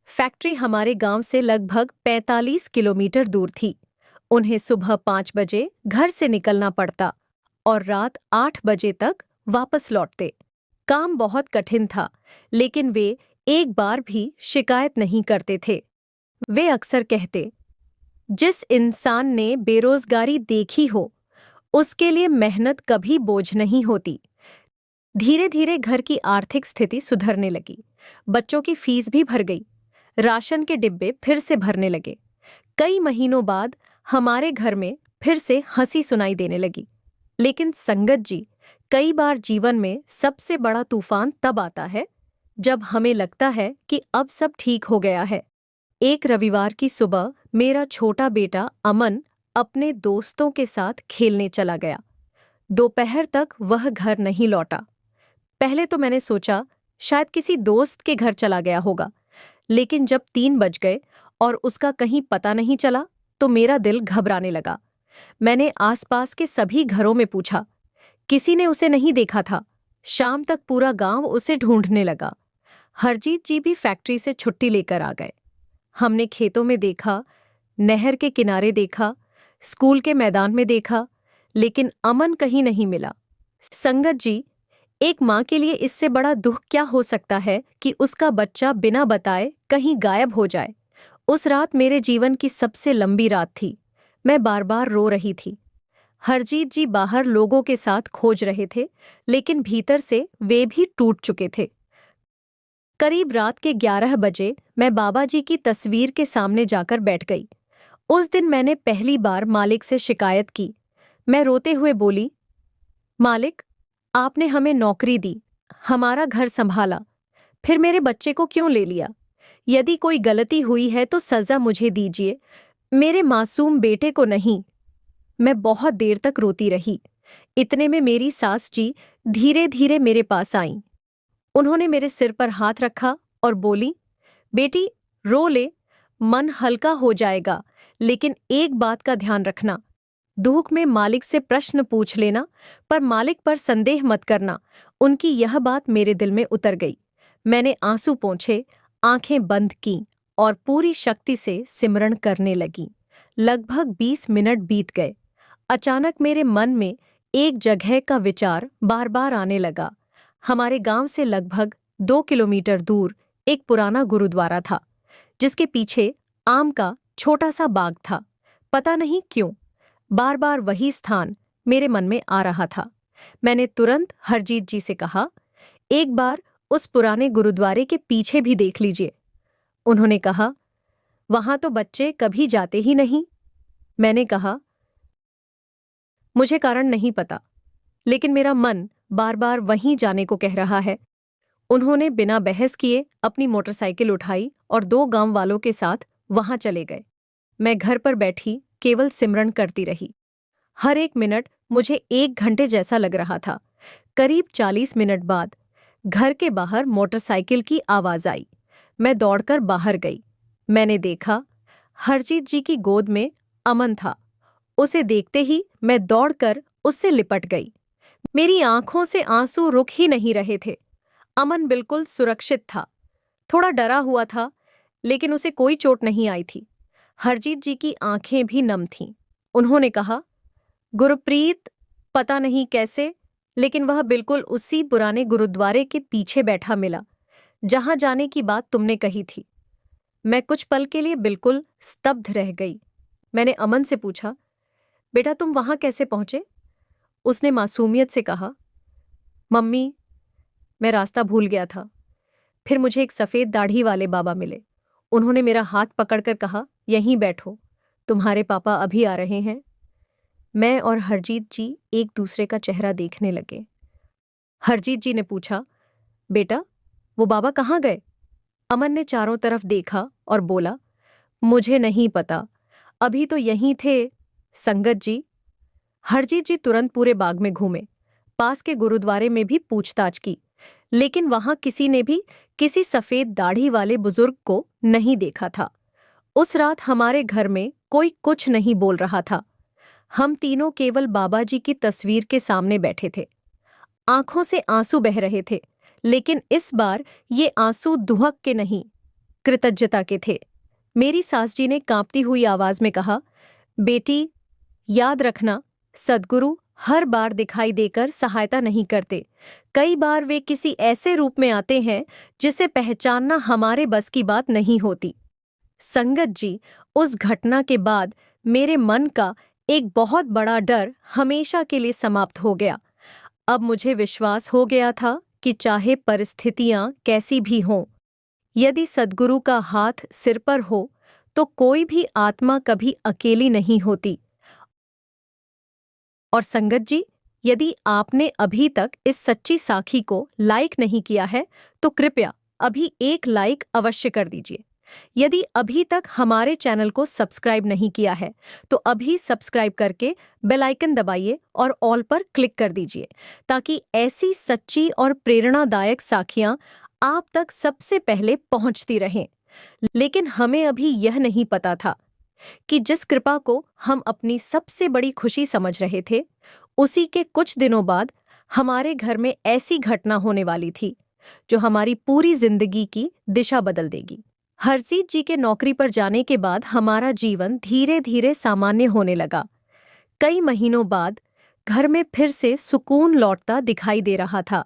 फैक्ट्री हमारे गांव से लगभग 45 किलोमीटर दूर थी। उन्हें सुबह 5 बजे घर से निकलना पड़ता और रात 8 बजे तक वापस लौटते। काम बहुत कठिन था, लेकिन वे एक बार भी शिकायत नहीं करते थे। वे अक्सर कहते, जिस इंसान ने बेरोजगारी देखी हो, उसके लिए मेहनत कभी बोझ नहीं होती। धीरे धीरे घर की आर्थिक स्थिति सुधरने लगी। बच्चों की फीस भी भर गई। राशन के डिब्बे फिर से भरने लगे। कई महीनों बाद हमारे घर में फिर से हंसी सुनाई देने लगी। लेकिन संगत जी, कई बार जीवन में सबसे बड़ा तूफान तब आता है जब हमें लगता है कि अब सब ठीक हो गया है। एक रविवार की सुबह मेरा छोटा बेटा अमन अपने दोस्तों के साथ खेलने चला गया। दोपहर तक वह घर नहीं लौटा। पहले तो मैंने सोचा शायद किसी दोस्त के घर चला गया होगा, लेकिन जब 3 बज गए और उसका कहीं पता नहीं चला तो मेरा दिल घबराने लगा। मैंने आसपास के सभी घरों में पूछा, किसी ने उसे नहीं देखा था। शाम तक पूरा गांव उसे ढूंढने लगा। हरजीत जी भी फैक्ट्री से छुट्टी लेकर आ गए। हमने खेतों में देखा, नहर के किनारे देखा, स्कूल के मैदान में देखा, लेकिन अमन कहीं नहीं मिला। संगत जी, एक माँ के लिए इससे बड़ा दुख क्या हो सकता है कि उसका बच्चा बिना बताए कहीं गायब हो जाए। उस रात मेरे जीवन की सबसे लंबी रात थी। मैं बार बार रो रही थी। हरजीत जी बाहर लोगों के साथ खोज रहे थे, लेकिन भीतर से वे भी टूट चुके थे। करीब रात के 11 बजे मैं बाबा जी की तस्वीर के सामने जाकर बैठ गई। उस दिन मैंने पहली बार मालिक से शिकायत की। मैं रोते हुए बोली, मालिक, आपने हमें नौकरी दी, हमारा घर संभाला, फिर मेरे बच्चे को क्यों ले लिया? यदि कोई गलती हुई है तो सजा मुझे दीजिए, मेरे मासूम बेटे को नहीं। मैं बहुत देर तक रोती रही। इतने में मेरी सास जी धीरे धीरे मेरे पास आईं। उन्होंने मेरे सिर पर हाथ रखा और बोली, बेटी, रो ले, मन हल्का हो जाएगा, लेकिन एक बात का ध्यान रखना, दुख में मालिक से प्रश्न पूछ लेना, पर मालिक पर संदेह मत करना। उनकी यह बात मेरे दिल में उतर गई। मैंने आंसू पोंछे, आंखें बंद की और पूरी शक्ति से सिमरन करने लगी। लगभग 20 मिनट बीत गए। अचानक मेरे मन में एक जगह का विचार बार बार आने लगा। हमारे गांव से लगभग 2 किलोमीटर दूर एक पुराना गुरुद्वारा था, जिसके पीछे आम का छोटा सा बाग था। पता नहीं क्यों बार बार वही स्थान मेरे मन में आ रहा था। मैंने तुरंत हरजीत जी से कहा, एक बार उस पुराने गुरुद्वारे के पीछे भी देख लीजिए। उन्होंने कहा, वहां तो बच्चे कभी जाते ही नहीं। मैंने कहा, मुझे कारण नहीं पता, लेकिन मेरा मन बार बार वहीं जाने को कह रहा है। उन्होंने बिना बहस किए अपनी मोटरसाइकिल उठाई और 2 गांव वालों के साथ वहां चले गए। मैं घर पर बैठी केवल सिमरन करती रही। हर एक मिनट मुझे 1 घंटे जैसा लग रहा था। करीब 40 मिनट बाद घर के बाहर मोटरसाइकिल की आवाज आई। मैं दौड़कर बाहर गई। मैंने देखा, हरजीत जी की गोद में अमन था। उसे देखते ही मैं दौड़कर उससे लिपट गई। मेरी आंखों से आंसू रुक ही नहीं रहे थे। अमन बिल्कुल सुरक्षित था। थोड़ा डरा हुआ था, लेकिन उसे कोई चोट नहीं आई थी। हरजीत जी की आंखें भी नम थीं। उन्होंने कहा, गुरप्रीत, पता नहीं कैसे, लेकिन वह बिल्कुल उसी पुराने गुरुद्वारे के पीछे बैठा मिला, जहां जाने की बात तुमने कही थी। मैं कुछ पल के लिए बिल्कुल स्तब्ध रह गई। मैंने अमन से पूछा, बेटा, तुम वहां कैसे पहुंचे? उसने मासूमियत से कहा, मम्मी, मैं रास्ता भूल गया था। फिर मुझे एक सफेद दाढ़ी वाले बाबा मिले। उन्होंने मेरा हाथ पकड़कर कहा, यहीं बैठो, तुम्हारे पापा अभी आ रहे हैं। मैं और हरजीत जी एक दूसरे का चेहरा देखने लगे। हरजीत जी ने पूछा, बेटा वो बाबा कहाँ गए? अमन ने चारों तरफ देखा और बोला, मुझे नहीं पता, अभी तो यहीं थे संगत जी। हरजीत जी तुरंत पूरे बाग में घूमे, पास के गुरुद्वारे में भी पूछताछ की, लेकिन वहां किसी ने भी किसी सफेद दाढ़ी वाले बुजुर्ग को नहीं देखा था। उस रात हमारे घर में कोई कुछ नहीं बोल रहा था। हम तीनों केवल बाबा जी की तस्वीर के सामने बैठे थे। आंखों से आंसू बह रहे थे, लेकिन इस बार ये आंसू दुहक के नहीं, कृतज्ञता के थे। मेरी सास जी ने कांपती हुई आवाज में कहा, बेटी याद रखना, सद्गुरु हर बार दिखाई देकर सहायता नहीं करते। कई बार वे किसी ऐसे रूप में आते हैं जिसे पहचानना हमारे बस की बात नहीं होती। संगत जी, उस घटना के बाद मेरे मन का एक बहुत बड़ा डर हमेशा के लिए समाप्त हो गया। अब मुझे विश्वास हो गया था कि चाहे परिस्थितियां कैसी भी हों, यदि सद्गुरु का हाथ सिर पर हो तो कोई भी आत्मा कभी अकेली नहीं होती। और संगत जी, यदि आपने अभी तक इस सच्ची साखी को लाइक नहीं किया है तो कृपया अभी एक लाइक अवश्य कर दीजिए। यदि अभी तक हमारे चैनल को सब्सक्राइब नहीं किया है तो अभी सब्सक्राइब करके बेल आइकन दबाइए और ऑल पर क्लिक कर दीजिए, ताकि ऐसी सच्ची और प्रेरणादायक साखियां आप तक सबसे पहले पहुंचती रहें। लेकिन हमें अभी यह नहीं पता था कि जिस कृपा को हम अपनी सबसे बड़ी खुशी समझ रहे थे, उसी के कुछ दिनों बाद हमारे घर में ऐसी घटना होने वाली थी जो हमारी पूरी जिंदगी की दिशा बदल देगी। हरजीत जी के नौकरी पर जाने के बाद हमारा जीवन धीरे धीरे सामान्य होने लगा। कई महीनों बाद घर में फिर से सुकून लौटता दिखाई दे रहा था।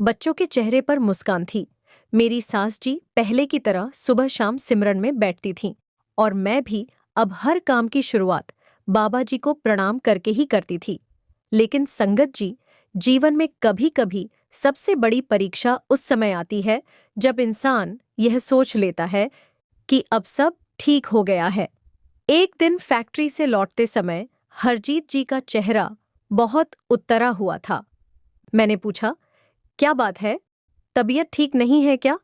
बच्चों के चेहरे पर मुस्कान थी। मेरी सास जी पहले की तरह सुबह शाम सिमरन में बैठती थीं और मैं भी अब हर काम की शुरुआत बाबा जी को प्रणाम करके ही करती थी। लेकिन संगत जी, जीवन में कभी कभी सबसे बड़ी परीक्षा उस समय आती है जब इंसान यह सोच लेता है कि अब सब ठीक हो गया है। एक दिन फैक्ट्री से लौटते समय हरजीत जी का चेहरा बहुत उतरा हुआ था। मैंने पूछा, क्या बात है, तबीयत ठीक नहीं है क्या?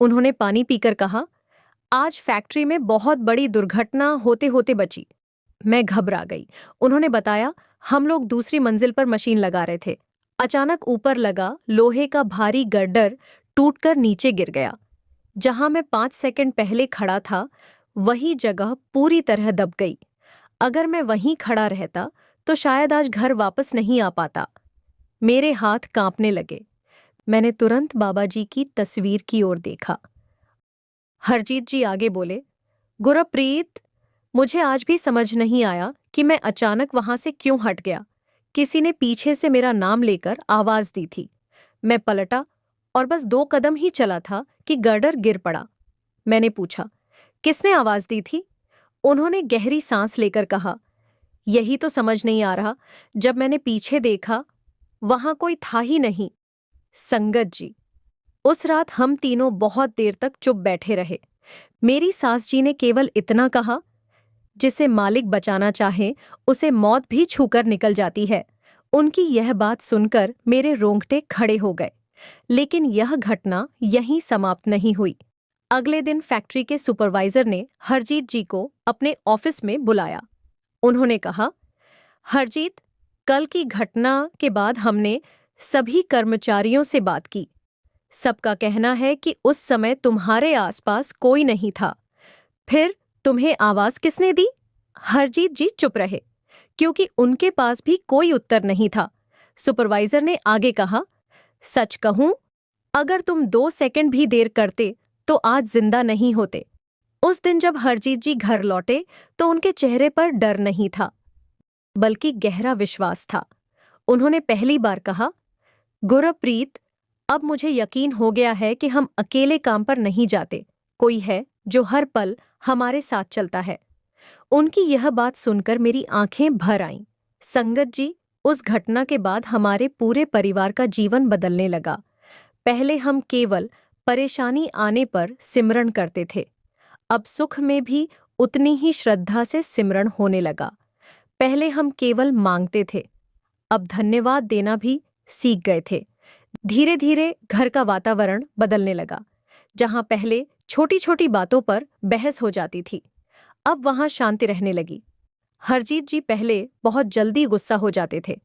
उन्होंने पानी पीकर कहा, आज फैक्ट्री में बहुत बड़ी दुर्घटना होते होते बची। मैं घबरा गई। उन्होंने बताया, हम लोग दूसरी मंजिल पर मशीन लगा रहे थे। अचानक ऊपर लगा लोहे का भारी गर्डर टूटकर नीचे गिर गया। जहां मैं 5 सेकंड पहले खड़ा था, वही जगह पूरी तरह दब गई। अगर मैं वहीं खड़ा रहता तो शायद आज घर वापस नहीं आ पाता। मेरे हाथ कांपने लगे। मैंने तुरंत बाबा जी की तस्वीर की ओर देखा। हरजीत जी आगे बोले, गुरप्रीत, मुझे आज भी समझ नहीं आया कि मैं अचानक वहां से क्यों हट गया। किसी ने पीछे से मेरा नाम लेकर आवाज दी थी। मैं पलटा और बस 2 कदम ही चला था कि गर्डर गिर पड़ा। मैंने पूछा, किसने आवाज दी थी? उन्होंने गहरी सांस लेकर कहा, यही तो समझ नहीं आ रहा। जब मैंने पीछे देखा, वहां कोई था ही नहीं। संगत जी, उस रात हम तीनों बहुत देर तक चुप बैठे रहे। मेरी सास जी ने केवल इतना कहा, जिसे मालिक बचाना चाहे उसे मौत भी छूकर निकल जाती है। उनकी यह बात सुनकर मेरे रोंगटे खड़े हो गए। लेकिन यह घटना यहीं समाप्त नहीं हुई। अगले दिन फैक्ट्री के सुपरवाइजर ने हरजीत जी को अपने ऑफिस में बुलाया। उन्होंने कहा, हरजीत, कल की घटना के बाद हमने सभी कर्मचारियों से बात की। सबका कहना है कि उस समय तुम्हारे आसपास कोई नहीं था। फिर तुम्हें आवाज किसने दी? हरजीत जी चुप रहे, क्योंकि उनके पास भी कोई उत्तर नहीं था। सुपरवाइजर ने आगे कहा, सच कहूं, अगर तुम 2 सेकंड भी देर करते तो आज जिंदा नहीं होते। उस दिन जब हरजीत जी घर लौटे तो उनके चेहरे पर डर नहीं था, बल्कि गहरा विश्वास था। उन्होंने पहली बार कहा, गुरप्रीत, अब मुझे यकीन हो गया है कि हम अकेले काम पर नहीं जाते। कोई है जो हर पल हमारे साथ चलता है। उनकी यह बात सुनकर मेरी आंखें भर आईं। संगत जी, उस घटना के बाद हमारे पूरे परिवार का जीवन बदलने लगा। पहले हम केवल परेशानी आने पर सिमरन करते थे। अब सुख में भी उतनी ही श्रद्धा से सिमरन होने लगा। पहले हम केवल मांगते थे, अब धन्यवाद देना भी सीख गए थे। धीरे धीरे घर का वातावरण बदलने लगा। जहां पहले छोटी छोटी बातों पर बहस हो जाती थी, अब वहां शांति रहने लगी। हरजीत जी पहले बहुत जल्दी गुस्सा हो जाते थे,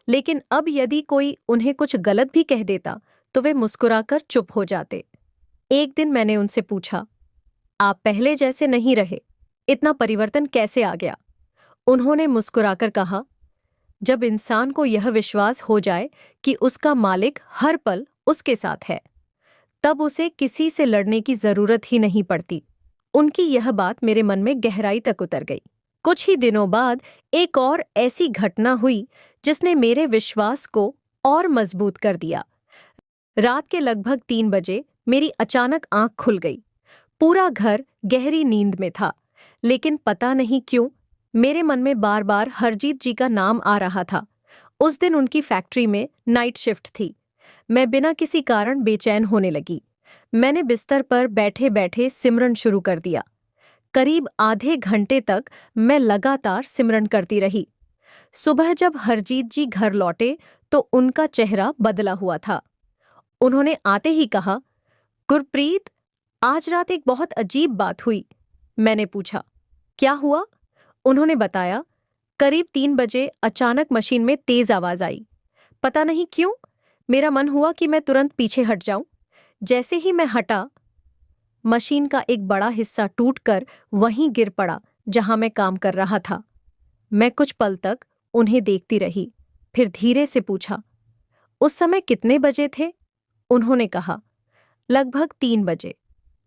लेकिन अब यदि कोई उन्हें कुछ गलत भी कह देता तो वे मुस्कुराकर चुप हो जाते। एक दिन मैंने उनसे पूछा, आप पहले जैसे नहीं रहे, इतना परिवर्तन कैसे आ गया? उन्होंने मुस्कुराकर कहा, जब इंसान को यह विश्वास हो जाए कि उसका मालिक हर पल उसके साथ है, तब उसे किसी से लड़ने की जरूरत ही नहीं पड़ती। उनकी यह बात मेरे मन में गहराई तक उतर गई। कुछ ही दिनों बाद एक और ऐसी घटना हुई जिसने मेरे विश्वास को और मजबूत कर दिया। रात के लगभग 3 बजे मेरी अचानक आंख खुल गई। पूरा घर गहरी नींद में था, लेकिन पता नहीं क्यों मेरे मन में बार बार हरजीत जी का नाम आ रहा था। उस दिन उनकी फैक्ट्री में नाइट शिफ्ट थी। मैं बिना किसी कारण बेचैन होने लगी। मैंने बिस्तर पर बैठे बैठे सिमरन शुरू कर दिया। करीब आधे घंटे तक मैं लगातार सिमरन करती रही। सुबह जब हरजीत जी घर लौटे तो उनका चेहरा बदला हुआ था। उन्होंने आते ही कहा, गुरप्रीत, आज रात एक बहुत अजीब बात हुई। मैंने पूछा, क्या हुआ? उन्होंने बताया, करीब 3 बजे अचानक मशीन में तेज आवाज आई। पता नहीं क्यों मेरा मन हुआ कि मैं तुरंत पीछे हट जाऊं। जैसे ही मैं हटा, मशीन का एक बड़ा हिस्सा टूटकर वहीं गिर पड़ा जहां मैं काम कर रहा था। मैं कुछ पल तक उन्हें देखती रही, फिर धीरे से पूछा, उस समय कितने बजे थे? उन्होंने कहा, लगभग 3 बजे।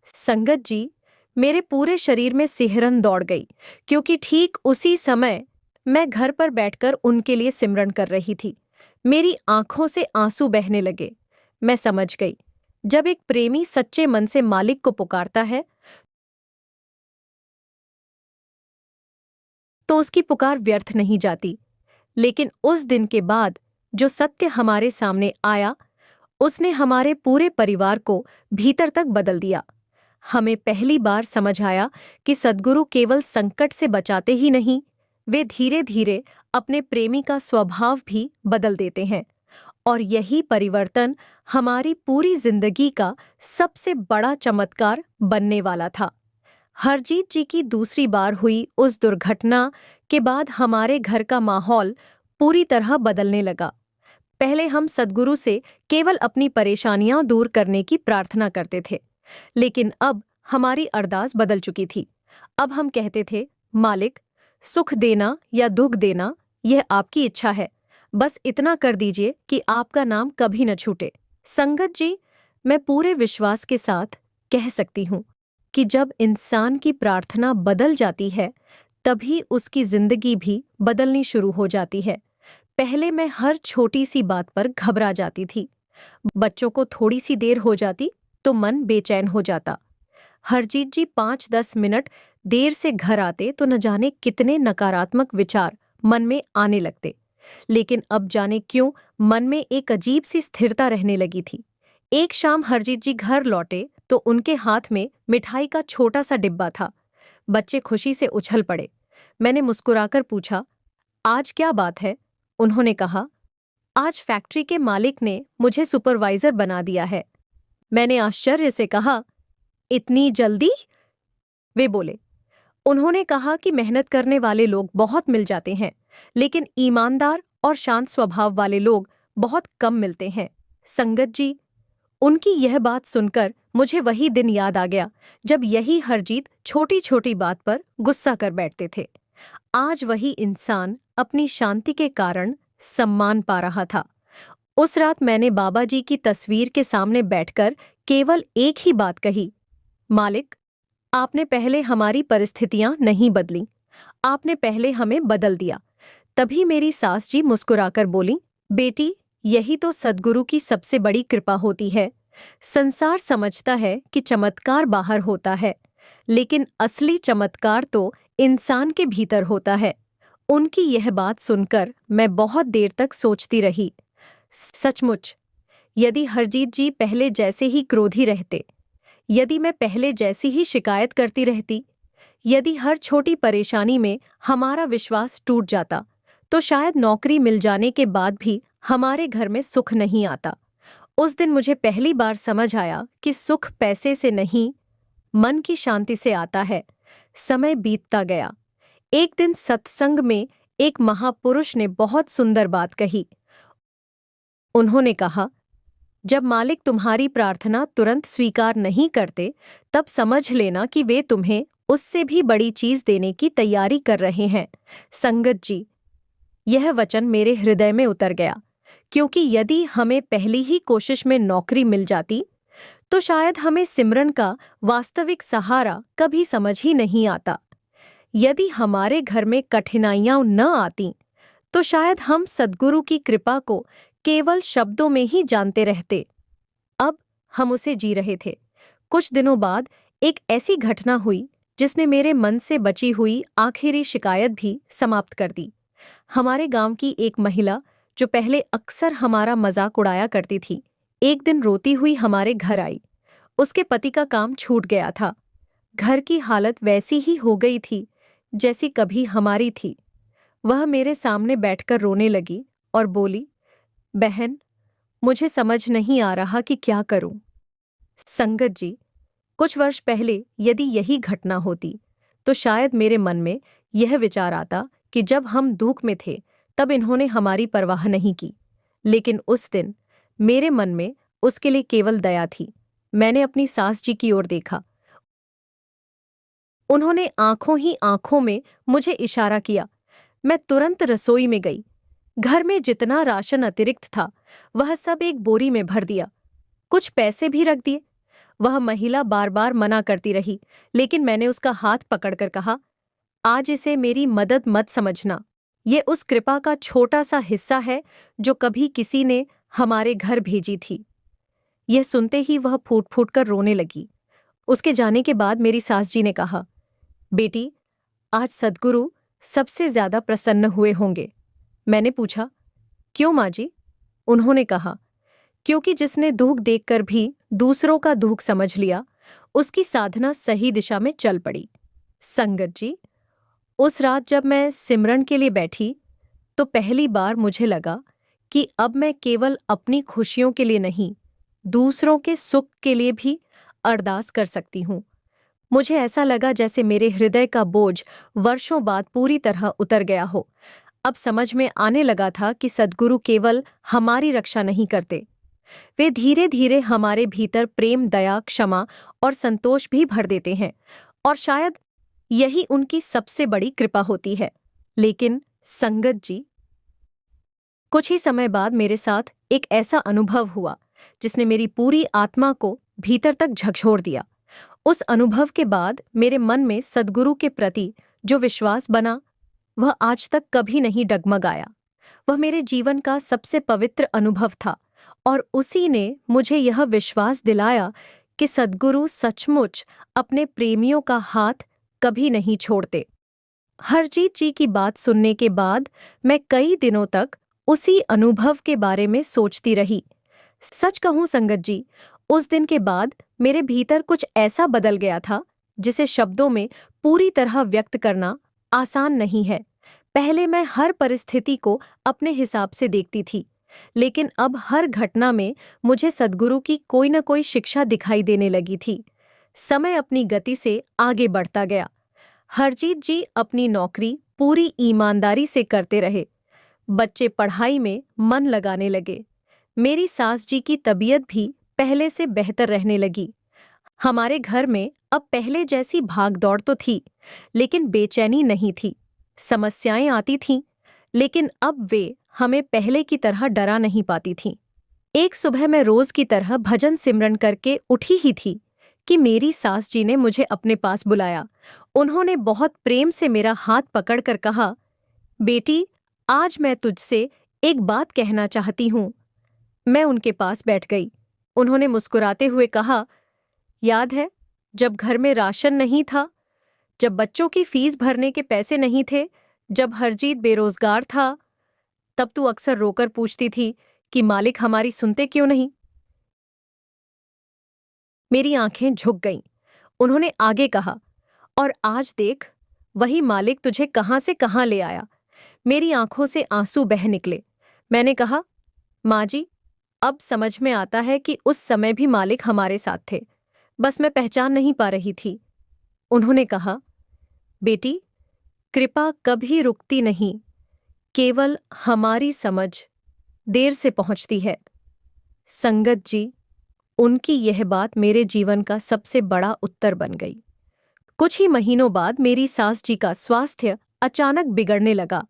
संगत जी, मेरे पूरे शरीर में सिहरन दौड़ गई, क्योंकि ठीक उसी समय मैं घर पर बैठकर उनके लिए सिमरन कर रही थी। मेरी आंखों से आंसू बहने लगे। मैं समझ गई, जब एक प्रेमी सच्चे मन से मालिक को पुकारता है तो उसकी पुकार व्यर्थ नहीं जाती। लेकिन उस दिन के बाद जो सत्य हमारे सामने आया, उसने हमारे पूरे परिवार को भीतर तक बदल दिया। हमें पहली बार समझ आया कि सद्गुरु केवल संकट से बचाते ही नहीं, वे धीरे धीरे अपने प्रेमी का स्वभाव भी बदल देते हैं। और यही परिवर्तन हमारी पूरी जिंदगी का सबसे बड़ा चमत्कार बनने वाला था। हरजीत जी की दूसरी बार हुई उस दुर्घटना के बाद हमारे घर का माहौल पूरी तरह बदलने लगा। पहले हम सद्गुरु से केवल अपनी परेशानियां दूर करने की प्रार्थना करते थे, लेकिन अब हमारी अरदास बदल चुकी थी। अब हम कहते थे, मालिक, सुख देना या दुख देना यह आपकी इच्छा है, बस इतना कर दीजिए कि आपका नाम कभी न छूटे। संगत जी, मैं पूरे विश्वास के साथ कह सकती हूँ कि जब इंसान की प्रार्थना बदल जाती है, तभी उसकी जिंदगी भी बदलनी शुरू हो जाती है। पहले मैं हर छोटी सी बात पर घबरा जाती थी। बच्चों को थोड़ी सी देर हो जाती तो मन बेचैन हो जाता। हरजीत जी 5-10 मिनट देर से घर आते तो न जाने कितने नकारात्मक विचार मन में आने लगते। लेकिन अब जाने क्यों मन में एक अजीब सी स्थिरता रहने लगी थी। एक शाम हरजीत जी घर लौटे तो उनके हाथ में मिठाई का छोटा सा डिब्बा था। बच्चे खुशी से उछल पड़े। मैंने मुस्कुराकर पूछा, आज क्या बात है? उन्होंने कहा, आज फैक्ट्री के मालिक ने मुझे सुपरवाइजर बना दिया है। मैंने आश्चर्य से कहा, इतनी जल्दी? वे बोले, उन्होंने कहा कि मेहनत करने वाले लोग बहुत मिल जाते हैं, लेकिन ईमानदार और शांत स्वभाव वाले लोग बहुत कम मिलते हैं। संगत जी, उनकी यह बात सुनकर मुझे वही दिन याद आ गया जब यही हरजीत छोटी छोटी बात पर गुस्सा कर बैठते थे। आज वही इंसान अपनी शांति के कारण सम्मान पा रहा था। उस रात मैंने बाबा जी की तस्वीर के सामने बैठकर केवल एक ही बात कही, मालिक, आपने पहले हमारी परिस्थितियां नहीं बदली, आपने पहले हमें बदल दिया। तभी मेरी सास जी मुस्कुराकर बोली, बेटी, यही तो सद्गुरु की सबसे बड़ी कृपा होती है। संसार समझता है कि चमत्कार बाहर होता है, लेकिन असली चमत्कार तो इंसान के भीतर होता है। उनकी यह बात सुनकर मैं बहुत देर तक सोचती रही। सचमुच यदि हरजीत जी पहले जैसे ही क्रोधी रहते, यदि मैं पहले जैसी ही शिकायत करती रहती, यदि हर छोटी परेशानी में हमारा विश्वास टूट जाता, तो शायद नौकरी मिल जाने के बाद भी हमारे घर में सुख नहीं आता। उस दिन मुझे पहली बार समझ आया कि सुख पैसे से नहीं, मन की शांति से आता है। समय बीतता गया। एक दिन सत्संग में एक महापुरुष ने बहुत सुंदर बात कही। उन्होंने कहा, जब मालिक तुम्हारी प्रार्थना तुरंत स्वीकार नहीं करते, तब समझ लेना कि वे तुम्हें उससे भी बड़ी चीज देने की तैयारी कर रहे हैं। संगत जी, यह वचन मेरे हृदय में उतर गया, क्योंकि यदि हमें पहली ही कोशिश में नौकरी मिल जाती, तो शायद हमें सिमरन का वास्तविक सहारा कभी समझ ही नहीं आता। यदि हमारे घर में कठिनाइयां न आती, तो शायद हम सद्गुरु की कृपा को केवल शब्दों में ही जानते रहते। अब हम उसे जी रहे थे। कुछ दिनों बाद एक ऐसी घटना हुई जिसने मेरे मन से बची हुई आखिरी शिकायत भी समाप्त कर दी। हमारे गांव की एक महिला, जो पहले अक्सर हमारा मजाक उड़ाया करती थी, एक दिन रोती हुई हमारे घर आई। उसके पति का काम छूट गया था। घर की हालत वैसी ही हो गई थी जैसी कभी हमारी थी। वह मेरे सामने बैठकर रोने लगी और बोली, बहन, मुझे समझ नहीं आ रहा कि क्या करूं। संगत जी, कुछ वर्ष पहले यदि यही घटना होती, तो शायद मेरे मन में यह विचार आता कि जब हम दुख में थे तब इन्होंने हमारी परवाह नहीं की। लेकिन उस दिन मेरे मन में उसके लिए केवल दया थी। मैंने अपनी सास जी की ओर देखा। उन्होंने आंखों ही आंखों में मुझे इशारा किया। मैं तुरंत रसोई में गई। घर में जितना राशन अतिरिक्त था, वह सब एक बोरी में भर दिया। कुछ पैसे भी रख दिए। वह महिला बार बार मना करती रही, लेकिन मैंने उसका हाथ पकड़कर कहा, आज इसे मेरी मदद मत समझना। ये उस कृपा का छोटा सा हिस्सा है जो कभी किसी ने हमारे घर भेजी थी। यह सुनते ही वह फूट फूट कर रोने लगी। उसके जाने के बाद मेरी सास जी ने कहा, बेटी, आज सद्गुरु सबसे ज्यादा प्रसन्न हुए होंगे। मैंने पूछा, क्यों माँ जी? उन्होंने कहा, क्योंकि जिसने दुख देखकर भी दूसरों का दुख समझ लिया, उसकी साधना सही दिशा में चल पड़ी। संगत जी, उस रात जब मैं सिमरन के लिए बैठी, तो पहली बार मुझे लगा कि अब मैं केवल अपनी खुशियों के लिए नहीं, दूसरों के सुख के लिए भी अरदास कर सकती हूँ। मुझे ऐसा लगा जैसे मेरे हृदय का बोझ वर्षों बाद पूरी तरह उतर गया हो। अब समझ में आने लगा था कि सद्गुरु केवल हमारी रक्षा नहीं करते, वे धीरे धीरे हमारे भीतर प्रेम, दया, क्षमा और संतोष भी भर देते हैं, और शायद यही उनकी सबसे बड़ी कृपा होती है। लेकिन संगत जी, कुछ ही समय बाद मेरे साथ एक ऐसा अनुभव हुआ जिसने मेरी पूरी आत्मा को भीतर तक झकझोर दिया। उस अनुभव के बाद मेरे मन में सद्गुरु के प्रति जो विश्वास बना, वह आज तक कभी नहीं डगमगाया। वह मेरे जीवन का सबसे पवित्र अनुभव था, और उसी ने मुझे यह विश्वास दिलाया कि सद्गुरु सचमुच अपने प्रेमियों का हाथ कभी नहीं छोड़ते। हरजीत जी की बात सुनने के बाद मैं कई दिनों तक उसी अनुभव के बारे में सोचती रही। सच कहूं संगत जी, उस दिन के बाद मेरे भीतर कुछ ऐसा बदल गया था जिसे शब्दों में पूरी तरह व्यक्त करना आसान नहीं है। पहले मैं हर परिस्थिति को अपने हिसाब से देखती थी, लेकिन अब हर घटना में मुझे सद्गुरु की कोई न कोई शिक्षा दिखाई देने लगी थी। समय अपनी गति से आगे बढ़ता गया। हरजीत जी अपनी नौकरी पूरी ईमानदारी से करते रहे। बच्चे पढ़ाई में मन लगाने लगे। मेरी सास जी की तबीयत भी पहले से बेहतर रहने लगी। हमारे घर में अब पहले जैसी भागदौड़ तो थी, लेकिन बेचैनी नहीं थी। समस्याएं आती थीं, लेकिन अब वे हमें पहले की तरह डरा नहीं पाती थीं। एक सुबह मैं रोज की तरह भजन सिमरन करके उठी ही थी कि मेरी सास जी ने मुझे अपने पास बुलाया। उन्होंने बहुत प्रेम से मेरा हाथ पकड़कर कहा, बेटी, आज मैं तुझसे एक बात कहना चाहती हूँ। मैं उनके पास बैठ गई। उन्होंने मुस्कुराते हुए कहा, याद है जब घर में राशन नहीं था, जब बच्चों की फीस भरने के पैसे नहीं थे, जब हरजीत बेरोजगार था, तब तू अक्सर रोकर पूछती थी कि मालिक हमारी सुनते क्यों नहीं। मेरी आंखें झुक गईं। उन्होंने आगे कहा, और आज देख, वही मालिक तुझे कहाँ से कहाँ ले आया। मेरी आंखों से आंसू बह निकले। मैंने कहा, माँ जी, अब समझ में आता है कि उस समय भी मालिक हमारे साथ थे, बस मैं पहचान नहीं पा रही थी। उन्होंने कहा, बेटी, कृपा कभी रुकती नहीं, केवल हमारी समझ देर से पहुंचती है। संगत जी, उनकी यह बात मेरे जीवन का सबसे बड़ा उत्तर बन गई। कुछ ही महीनों बाद मेरी सास जी का स्वास्थ्य अचानक बिगड़ने लगा।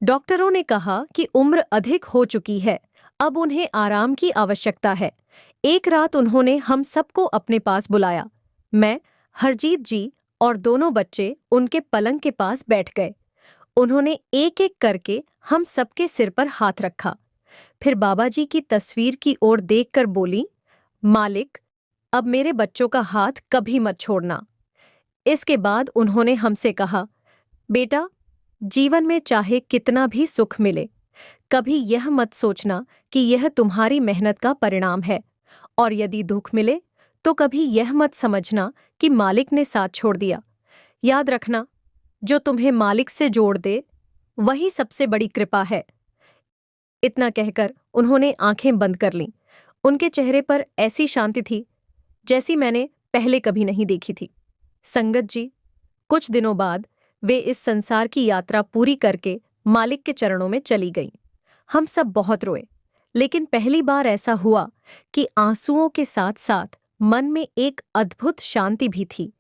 डॉक्टरों ने कहा कि उम्र अधिक हो चुकी है, अब उन्हें आराम की आवश्यकता है। एक रात उन्होंने हम सबको अपने पास बुलाया। मैं, हरजीत जी और दोनों बच्चे उनके पलंग के पास बैठ गए। उन्होंने एक एक करके हम सबके सिर पर हाथ रखा। फिर बाबा जी की तस्वीर की ओर देखकर बोली, मालिक, अब मेरे बच्चों का हाथ कभी मत छोड़ना। इसके बाद उन्होंने हमसे कहा, बेटा, जीवन में चाहे कितना भी सुख मिले, कभी यह मत सोचना कि यह तुम्हारी मेहनत का परिणाम है, और यदि दुख मिले तो कभी यह मत समझना कि मालिक ने साथ छोड़ दिया। याद रखना, जो तुम्हें मालिक से जोड़ दे वही सबसे बड़ी कृपा है। इतना कहकर उन्होंने आंखें बंद कर लीं। उनके चेहरे पर ऐसी शांति थी जैसी मैंने पहले कभी नहीं देखी थी। संगत जी, कुछ दिनों बाद वे इस संसार की यात्रा पूरी करके मालिक के चरणों में चली गईं। हम सब बहुत रोए, लेकिन पहली बार ऐसा हुआ कि आंसुओं के साथ साथ मन में एक अद्भुत शांति भी थी,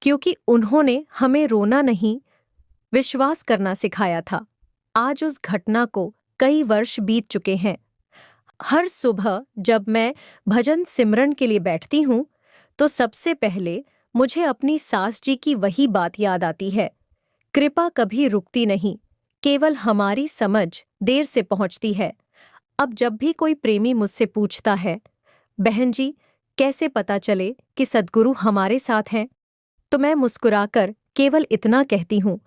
क्योंकि उन्होंने हमें रोना नहीं, विश्वास करना सिखाया था। आज उस घटना को कई वर्ष बीत चुके हैं। हर सुबह जब मैं भजन सिमरन के लिए बैठती हूँ, तो सबसे पहले मुझे अपनी सास जी की वही बात याद आती है, कृपा कभी रुकती नहीं, केवल हमारी समझ देर से पहुंचती है। अब जब भी कोई प्रेमी मुझसे पूछता है, बहन जी, कैसे पता चले कि सद्गुरु हमारे साथ हैं, तो मैं मुस्कुराकर केवल इतना कहती हूँ,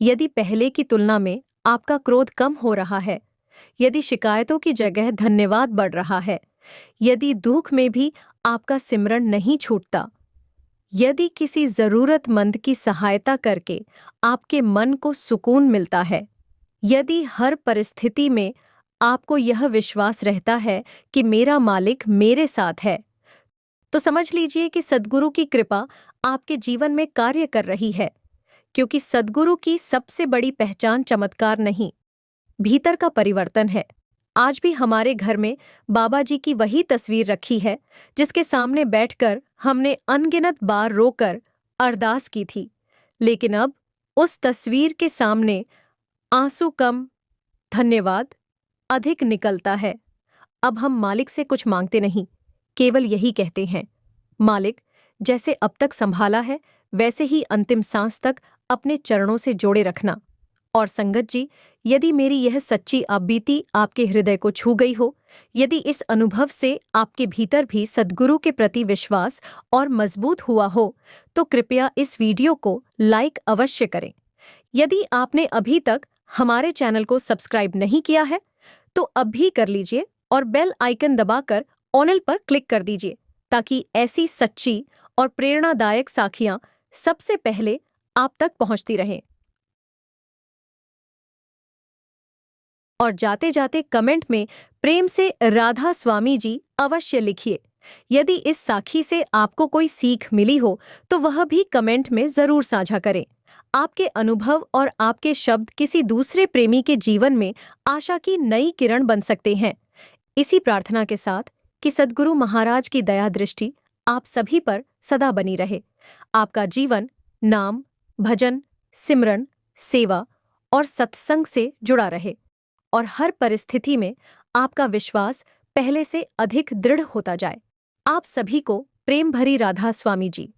यदि पहले की तुलना में आपका क्रोध कम हो रहा है, यदि शिकायतों की जगह धन्यवाद बढ़ रहा है, यदि दुख में भी आपका सिमरन नहीं छूटता, यदि किसी जरूरतमंद की सहायता करके आपके मन को सुकून मिलता है, यदि हर परिस्थिति में आपको यह विश्वास रहता है कि मेरा मालिक मेरे साथ है, तो समझ लीजिए कि सद्गुरु की कृपा आपके जीवन में कार्य कर रही है। क्योंकि सद्गुरु की सबसे बड़ी पहचान चमत्कार नहीं, भीतर का परिवर्तन है। आज भी हमारे घर में बाबा जी की वही तस्वीर रखी है, जिसके सामने बैठकर हमने अनगिनत बार रोकर अरदास की थी। लेकिन अब उस तस्वीर के सामने आंसू कम, धन्यवाद अधिक निकलता है। अब हम मालिक से कुछ मांगते नहीं, केवल यही कहते हैं, मालिक, जैसे अब तक संभाला है वैसे ही अंतिम सांस तक अपने चरणों से जोड़े रखना। और संगत जी, यदि मेरी यह सच्ची आपबीती आपके हृदय को छू गई हो, यदि इस अनुभव से आपके भीतर भी सद्गुरु के प्रति विश्वास और मजबूत हुआ हो, तो कृपया इस वीडियो को लाइक अवश्य करें। यदि आपने अभी तक हमारे चैनल को सब्सक्राइब नहीं किया है, तो अब भी कर लीजिए और बेल आइकन दबाकर ऑल पर क्लिक कर दीजिए, ताकि ऐसी सच्ची और प्रेरणादायक साखियां सबसे पहले आप तक पहुंचती रहें। और जाते जाते कमेंट में प्रेम से राधा स्वामी जी अवश्य लिखिए। यदि इस साखी से आपको कोई सीख मिली हो, तो वह भी कमेंट में जरूर साझा करें। आपके अनुभव और आपके शब्द किसी दूसरे प्रेमी के जीवन में आशा की नई किरण बन सकते हैं। इसी प्रार्थना के साथ कि सद्गुरु महाराज की दया दृष्टि आप सभी पर सदा बनी रहे। आपका जीवन नाम, भजन, सिमरन, सेवा और सत्संग से जुड़ा रहे, और हर परिस्थिति में आपका विश्वास पहले से अधिक दृढ़ होता जाए। आप सभी को प्रेम भरी राधा स्वामी जी।